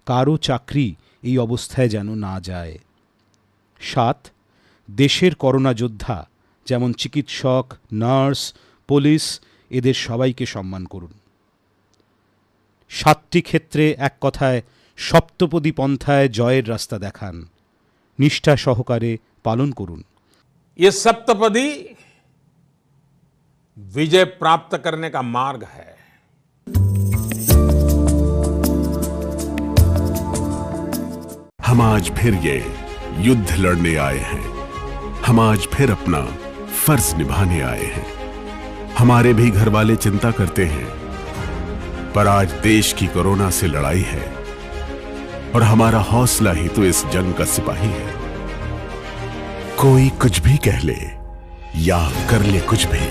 কারও চাকরি এই অবস্থায় যেন না যায়। 7, দেশের করোনা যোদ্ধা যেমন চিকিৎসক, নার্স, পুলিশ এদের সবাইকে সম্মান করুন। 7টি ক্ষেত্রে এক কথায় সপ্তপদী পন্থায় জয়ের রাস্তা দেখান, নিষ্ঠা সহকারে পালন করুন। ये सप्तपदी विजय प्राप्त करने का मार्ग है। हम आज फिर ये युद्ध लड़ने आए हैं, हम आज फिर अपना फर्ज निभाने आए हैं। हमारे भी घर वाले चिंता करते हैं, पर आज देश की कोरोना से लड़ाई है और हमारा हौसला ही तो इस जंग का सिपाही है। कोई कुछ भी कह ले या कर ले कुछ भी,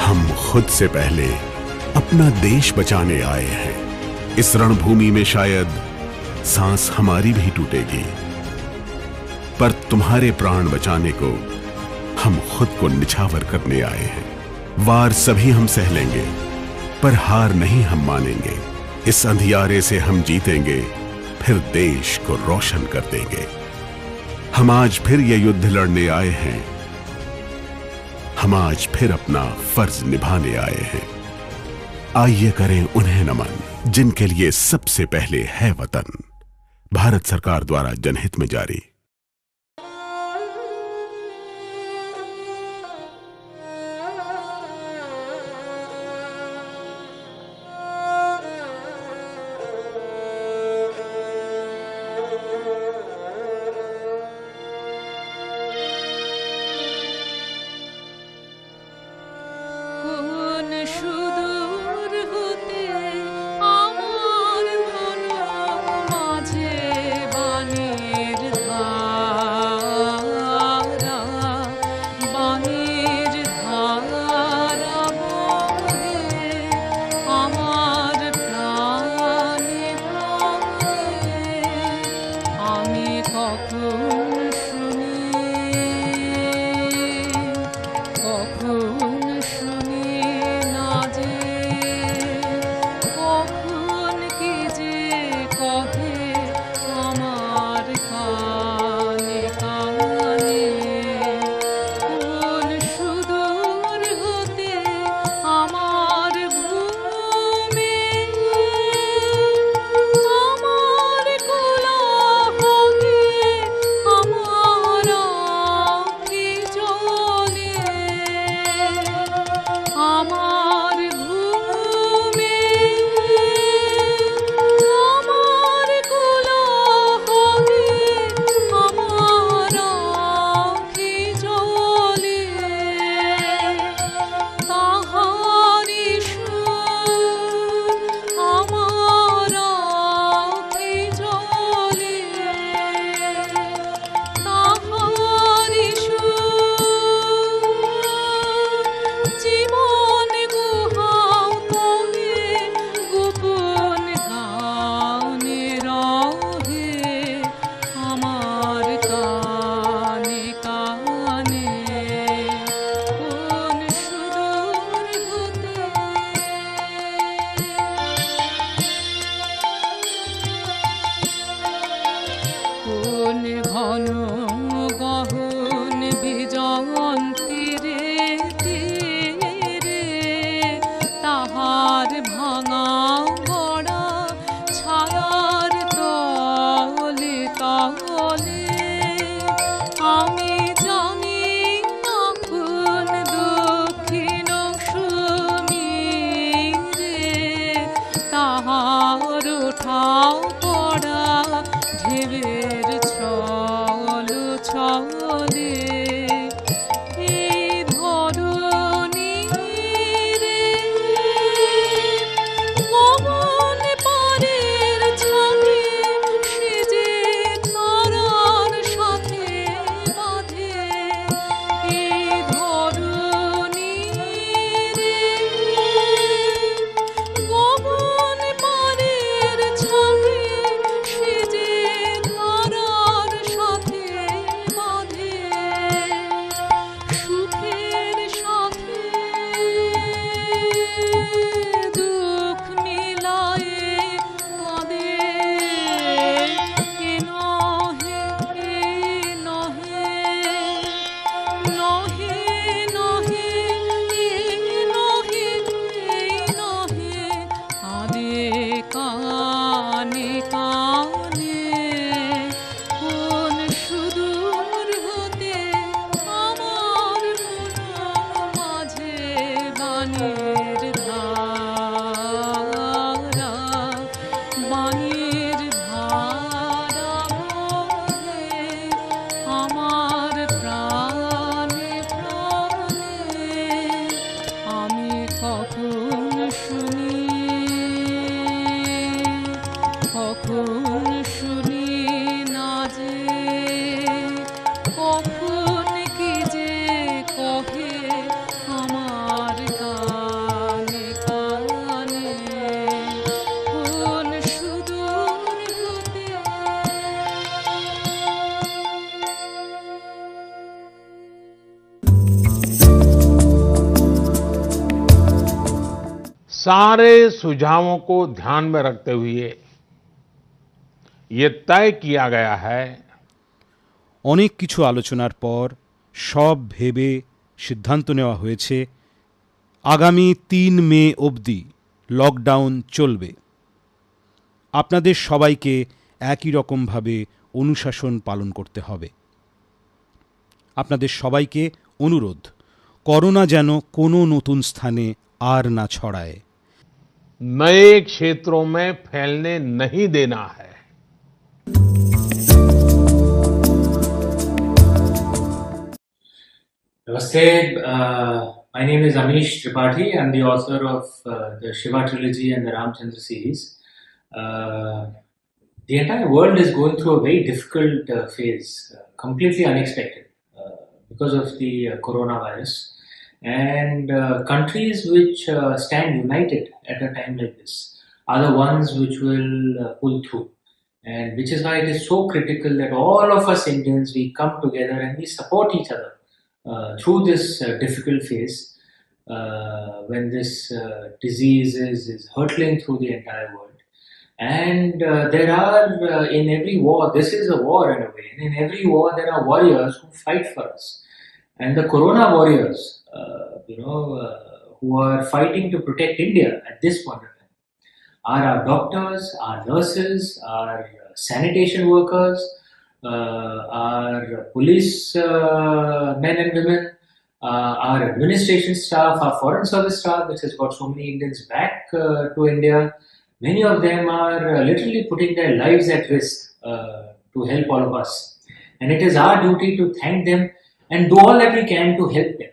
हम खुद से पहले अपना देश बचाने आए हैं। इस रणभूमि में शायद सांस हमारी भी टूटेगी, पर तुम्हारे प्राण बचाने को हम खुद को निछावर करने आए हैं। वार सभी हम सह लेंगे, पर हार नहीं हम मानेंगे। इस अंधियारे से हम जीतेंगे, फिर देश को रोशन कर देंगे। हम आज फिर ये युद्ध लड़ने आए हैं, हम आज फिर अपना फर्ज निभाने आए हैं। आइए करें उन्हें नमन जिनके लिए सबसे पहले है वतन। भारत सरकार द्वारा जनहित में जारी। আমার মন মাঝে বাণীর ধারা। কোন ঘন গহন বিজয়ন্তীর তীরে তাহার ভাঙা গড়া ছায়ার তলে তলে আমি জানি না কোন দক্ষিণ সমীরে তাহার ওঠাও পড়া ঢেবের ছল ছলে এই ধরণী রে গগন পারের ছাগে সে যে তারার সাথে বাঁধে এই ধরণী রে গগন পারের ছাগে সে যে তারার সাথে বাঁধে সুখের সাথে দুঃখ মিলায়ে কাঁদে এ নহে নহে নহে নহে নহে নহে আদে কানে কানে কোন সুদূর হতে আমার মাঝে বাণীর ধারা বাণীর ধারা বহে আমার প্রাণে প্রাণে আমি কখন শুনি না যে কখন কি যে কহে আমার কানে কানে কোন সুদূর হতে सारे सुझावों को ध्यान में रखते हुए ये तय किया गया है অনেক কিছু আলোচনার পর সব ভেবে সিদ্ধান্ত নেওয়া হয়েছে আগামী ৩ মে অবধি লকডাউন চলবে। আপনাদের সবাইকে একই রকমভাবে অনুশাসন পালন করতে হবে। আপনাদের সবাইকে অনুরোধ, করোনা যেন কোনো নতুন স্থানে আর না ছড়ায়। नए क्षेत्रों में फैलने नहीं देना है। Namaste. My name is Amish Tripathi. I'm the author of the Shiva trilogy and the Ramchandra series. The entire world is going through a very difficult phase, completely unexpected because of the coronavirus. And countries which stand united at a time like this are the ones which will pull through. And which is why it is so critical that all of us Indians, we come together and we support each other through this difficult phase when this disease is hurtling through the entire world. And there are, in every war, this is a war in a way, and in every war there are warriors who fight for us. And the corona warriors, who are fighting to protect India at this point of time, are our doctors, our nurses, our sanitation workers, our police men and women, our administration staff, our foreign service staff, which has got so many Indians back to India. Many of them are literally putting their lives at risk to help all of us. And it is our duty to thank them and do all that we can to help them.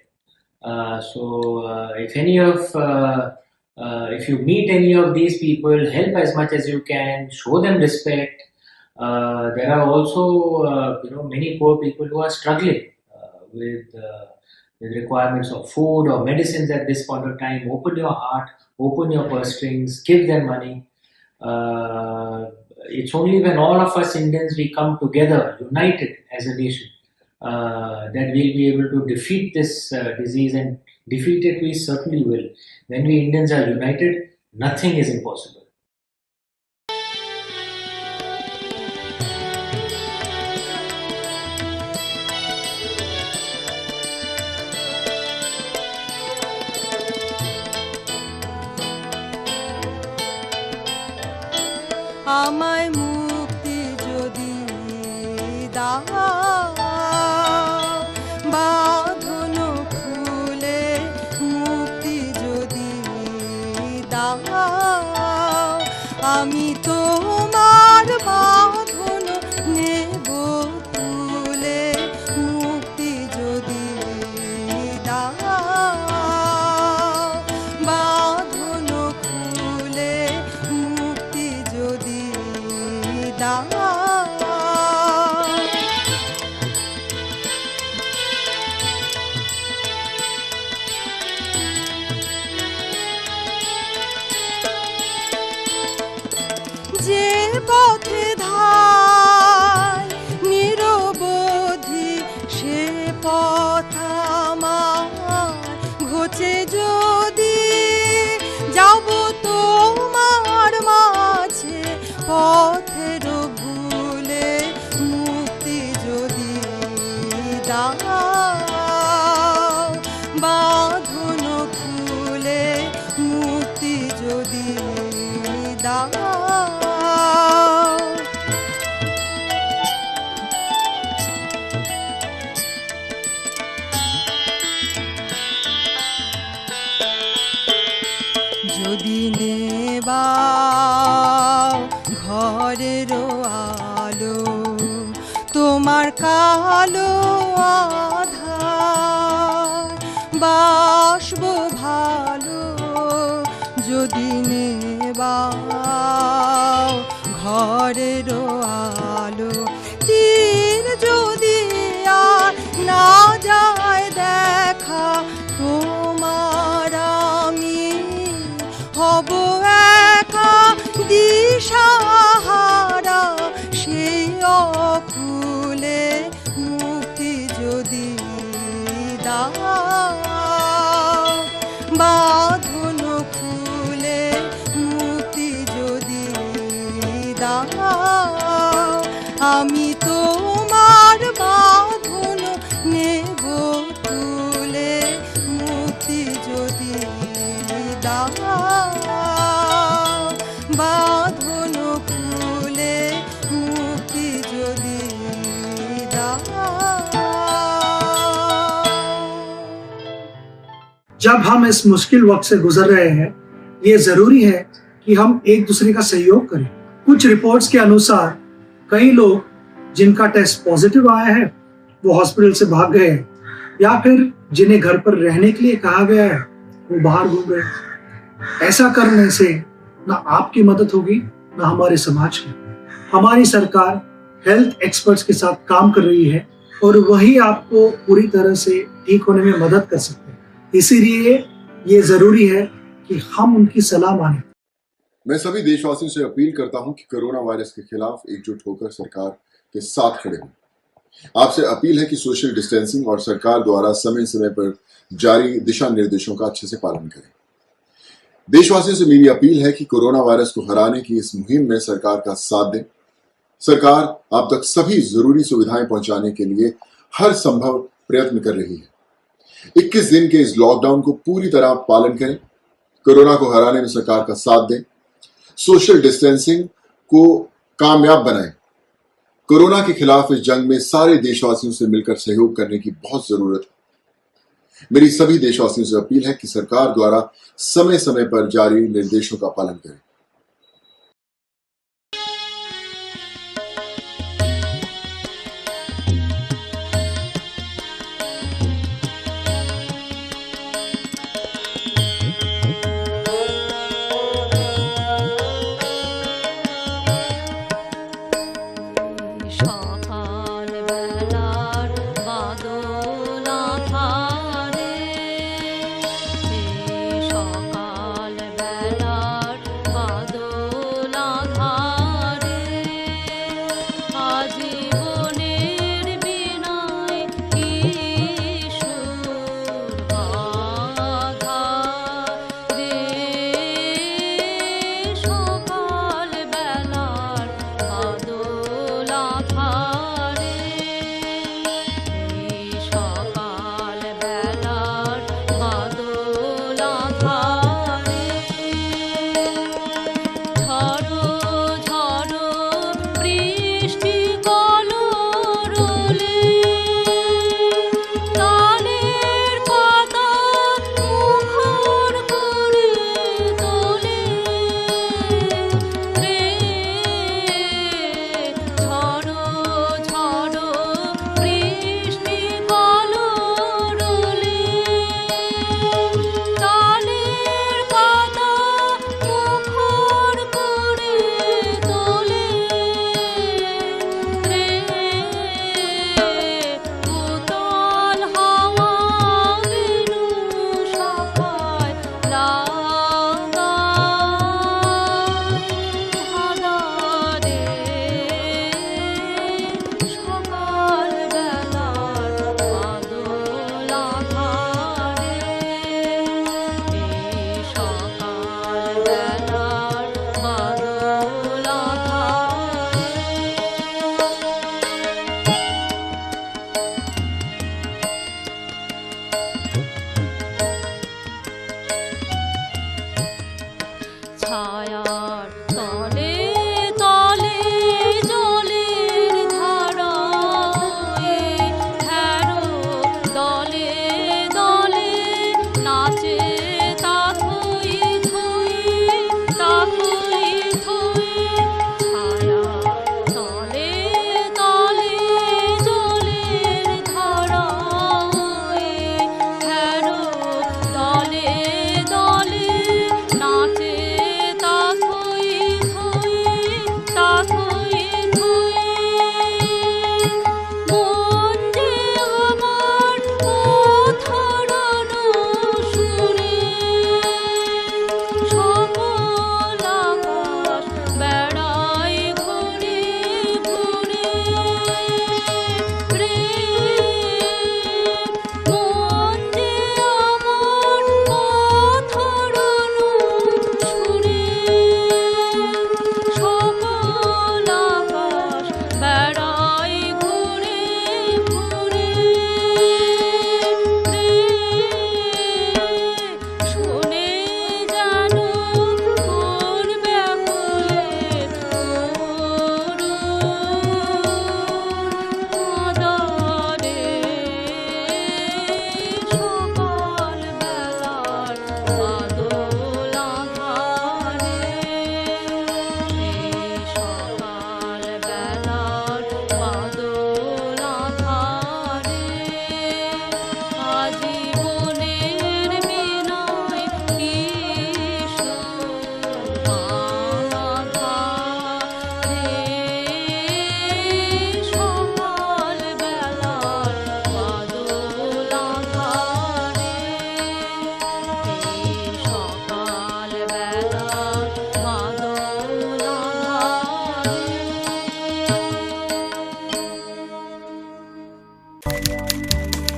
If you meet any of these people, help as much as you can, show them respect. There are also many poor people who are struggling with requirements of food or medicines at this point of time. Open your heart, open your purse strings, give them money. It's only when all of us Indians, we come together, united as a nation, that we'll be able to defeat this disease, and defeat it we certainly will. When we Indians are united, nothing is impossible. আমায় মুক্তি যদি দাও, বাঁধন খুলে মুক্তি যদি দাও, আমি তোমার বাঁধন নেব তুলে মুক্তি যদি দাও, বাঁধন খুলে মুক্তি যদি দাও। যে পথে ধায় নিরবধি সে পথ আমার ঘোচে যদি, যাব তোমার মাঝে পথের ভুলে মুক্তি যদি দাও, বাঁধন খুলে মুক্তি যদি দাও। যদি নেবাও ঘরের আলো তোমার কালো আধার, বাসব ভালো যদি নেবাও ঘরের আলো, তীর যদি আর না যায় দেখা তোমার আমি হব একা দিশাহারা সেই অকুলে মুক্তি যদি দাও, বাঁধন খুলে মুক্তি যদি দাও, আমি তোমার বাঁধন নেব তুলে মুক্তি যদি দাও, বাঁধন খুলে মুক্তি যদি দাও। जब हम इस मुश्किल वक्त से गुजर रहे हैं, ये जरूरी है कि हम एक दूसरे का सहयोग करें। कुछ रिपोर्ट्स के अनुसार कई लोग जिनका टेस्ट पॉजिटिव आया है वो हॉस्पिटल से भाग गए हैं, या फिर जिन्हें घर पर रहने के लिए कहा गया है वो बाहर घूम गए। ऐसा करने से न आपकी मदद होगी न हमारे समाज की। हमारी सरकार हेल्थ एक्सपर्ट्स के साथ काम कर रही है और वही आपको पूरी तरह से ठीक होने में मदद कर सकते हैं। इसीलिए ये जरूरी है कि हम उनकी सलाह मानें। मैं सभी देशवासियों से अपील करता हूं कि कोरोना वायरस के खिलाफ एकजुट होकर सरकार के साथ खड़े हों। आपसे अपील है कि सोशल डिस्टेंसिंग और सरकार द्वारा समय समय पर जारी दिशा निर्देशों का अच्छे से पालन करें। देशवासियों से मेरी अपील है कि कोरोना वायरस को हराने की इस मुहिम में सरकार का साथ दें। सरकार आप तक सभी जरूरी सुविधाएं पहुंचाने के लिए हर संभव प्रयत्न कर रही है। 21 दिन के इस लॉकडाउन को पूरी तरह पालन करें, कोरोना को हराने में सरकार का साथ दें, सोशल डिस्टेंसिंग को कामयाब बनाएं। कोरोना के खिलाफ इस जंग में सारे देशवासियों से मिलकर सहयोग करने की बहुत जरूरत है। मेरी सभी देशवासियों से अपील है कि सरकार द्वारा समय समय पर जारी निर्देशों का पालन करें। সকাল বেলার বাদল আধারে, সকাল বেলার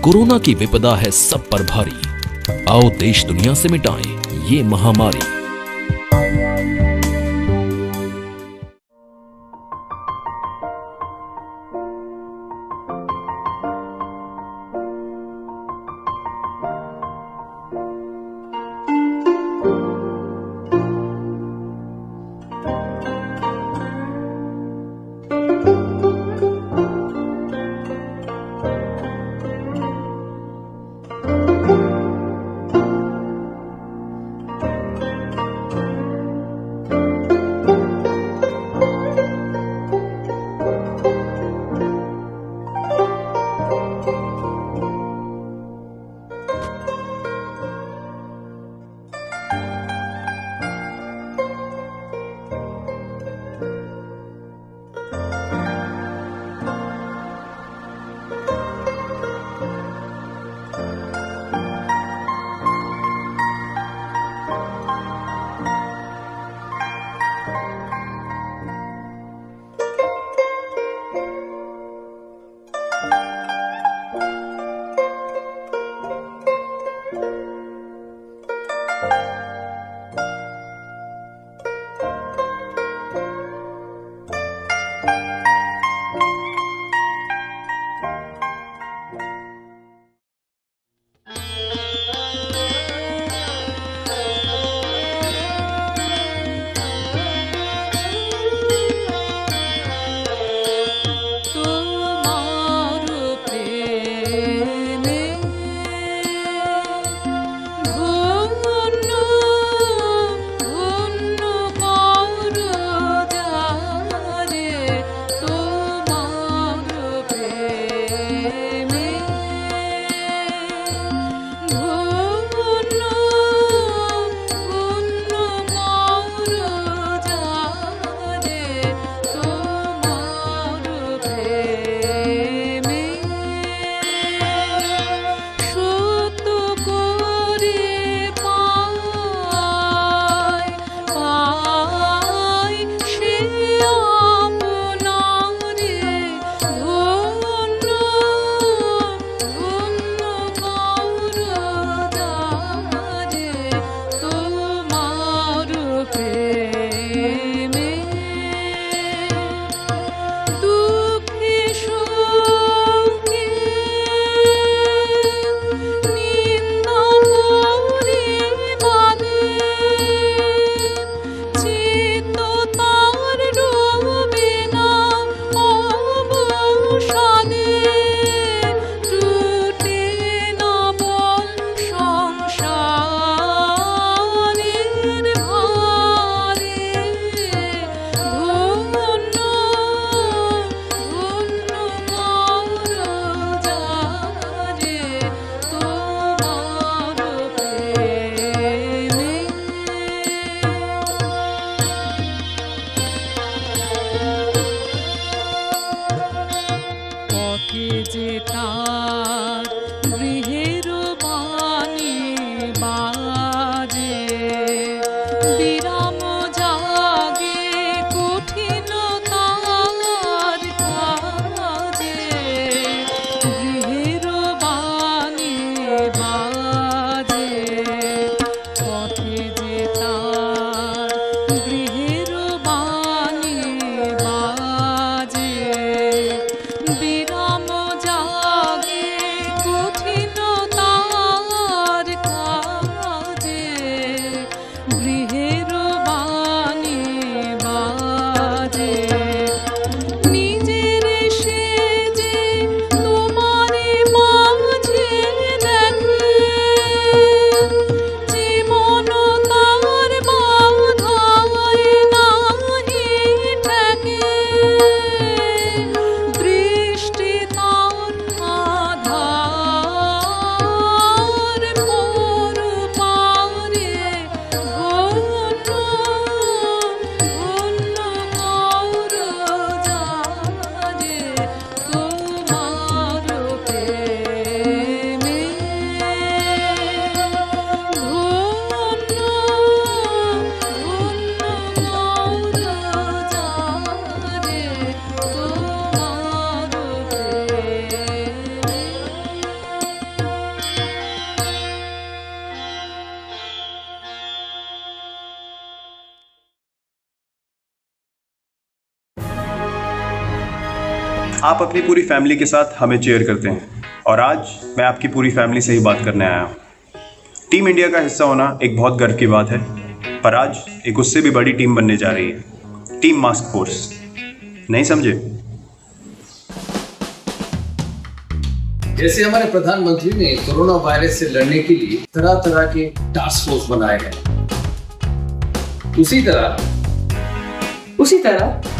कोरोना की विपदा है सब पर भारी, आओ देश दुनिया से मिटाएं ये महामारी। বিরাম জাগে आप अपनी पूरी फैमिली के साथ हमें चेयर करते हैं और आज मैं आपकी पूरी फैमिली से ही बात करने आया हूँ। टीम इंडिया का हिस्सा होना एक बहुत गर्व की बात है, पर आज एक उससे भी बड़ी टीम बनने जा रही है, टीम मास्क फोर्स। नहीं समझे? जैसे हमारे प्रधानमंत्री ने कोरोना वायरस से लड़ने के लिए तरह तरह के टास्क फोर्स बनाए हैं, उसी तरह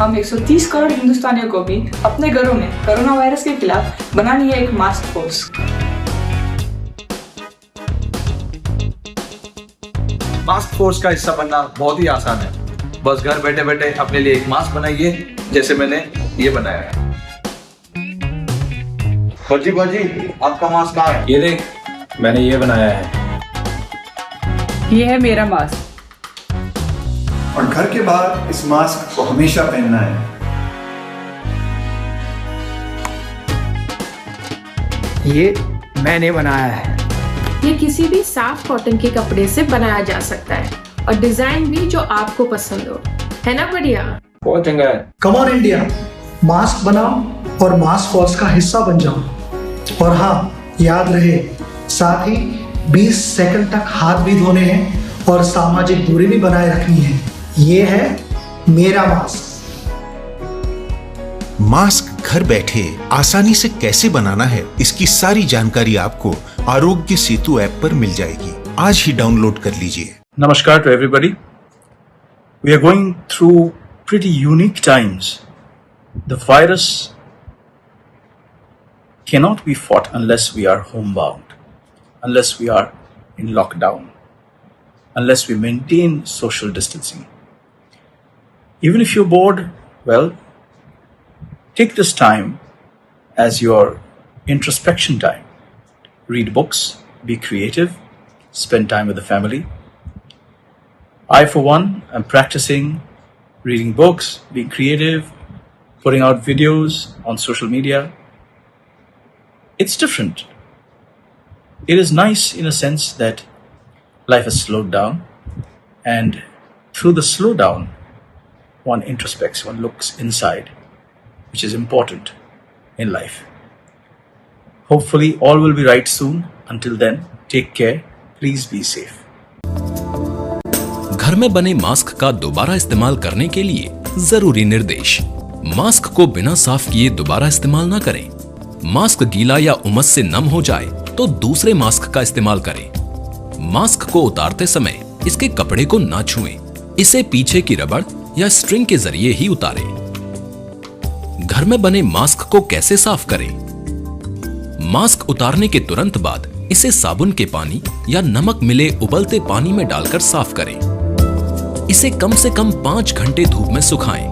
हम 130 करोड़ हिंदुस्तानियों को भी अपने घरों में कोरोना वायरस के खिलाफ बनानी है एक मास्क फोर्स। मास्क फोर्स का हिस्सा बनना बहुत ही आसान है। बस घर बैठे बैठे अपने लिए एक मास्क बनाइए, जैसे मैंने ये बनाया है। फौजी आपका मास्क कहाँ है? ये देख, मैंने ये बनाया है। ये है मेरा मास्क। और घर के बाहर इस मास्क को हमेशा पहनना है। ये मैंने बनाया है। ये किसी भी साफ कॉटन के कपड़े से बनाया जा सकता है और डिजाइन भी जो आपको पसंद हो, है ना? बढ़िया, बहुत चंगा है। कम ऑन इंडिया, मास्क बनाओ और मास्क फोर्स का हिस्सा बन जाओ। और हाँ, याद रहे, साथ ही 20 सेकंड तक हाथ भी धोने हैं और सामाजिक दूरी भी बनाए रखनी है। ये है मेरा मास्क। मास्क घर बैठे आसानी से कैसे बनाना है, इसकी सारी जानकारी आपको आरोग्य सेतु ऐप पर मिल जाएगी। आज ही डाउनलोड कर लीजिए। Namaskar to everybody. We are going through pretty unique times. The virus cannot be fought unless we are homebound, unless we are in lockdown, unless we maintain social distancing. Even if you're bored, well, take this time as your introspection time. Read books, be creative, spend time with the family. I, for one, am practicing reading books, being creative, putting out videos on social media. It's different. It is nice in a sense that life has slowed down, and through the slowdown, one introspects, one looks inside, which is important in life. Hopefully, all will be right soon. Until then, take care. Please be safe. घर में बने mask का दोबारा इस्तेमाल करने के लिए जरूरी निर्देश। मास्क को बिना साफ किए दोबारा इस्तेमाल न करें। मास्क गीला या उमस से नम हो जाए तो दूसरे मास्क का इस्तेमाल करें। मास्क को उतारते समय इसके कपड़े को ना छुएं। इसे पीछे की रबड़ या स्ट्रिंग के जरिए ही उतारें। घर में बने मास्क को कैसे साफ करें? मास्क उतारने के तुरंत बाद इसे साबुन के पानी या नमक मिले उबलते पानी में डालकर साफ करें। इसे कम से कम 5 घंटे धूप में सुखाएं।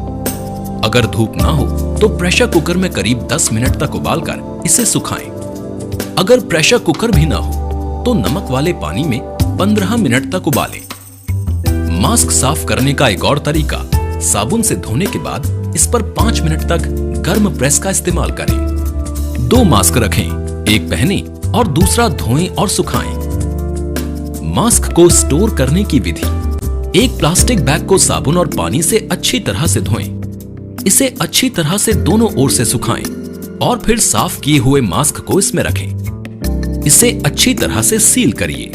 अगर धूप ना हो तो प्रेशर कुकर में करीब 10 मिनट तक उबालकर इसे सुखाएं। अगर प्रेशर कुकर भी ना हो तो नमक वाले पानी में 15 मिनट तक उबालें। मास्क साफ करने का एक और तरीका, साबुन से धोने के बाद इस पर 5 मिनट तक गर्म प्रेस का इस्तेमाल करें। 2 मास्क रखें, एक पहने और दूसरा धोएं और सुखाएं। मास्क को स्टोर करने की विधि, एक प्लास्टिक बैग को साबुन और पानी से अच्छी तरह से धोएं। इसे अच्छी तरह से दोनों ओर से सुखाएं और फिर साफ किए हुए मास्क को इसमें रखें। इसे अच्छी तरह से सील करिए।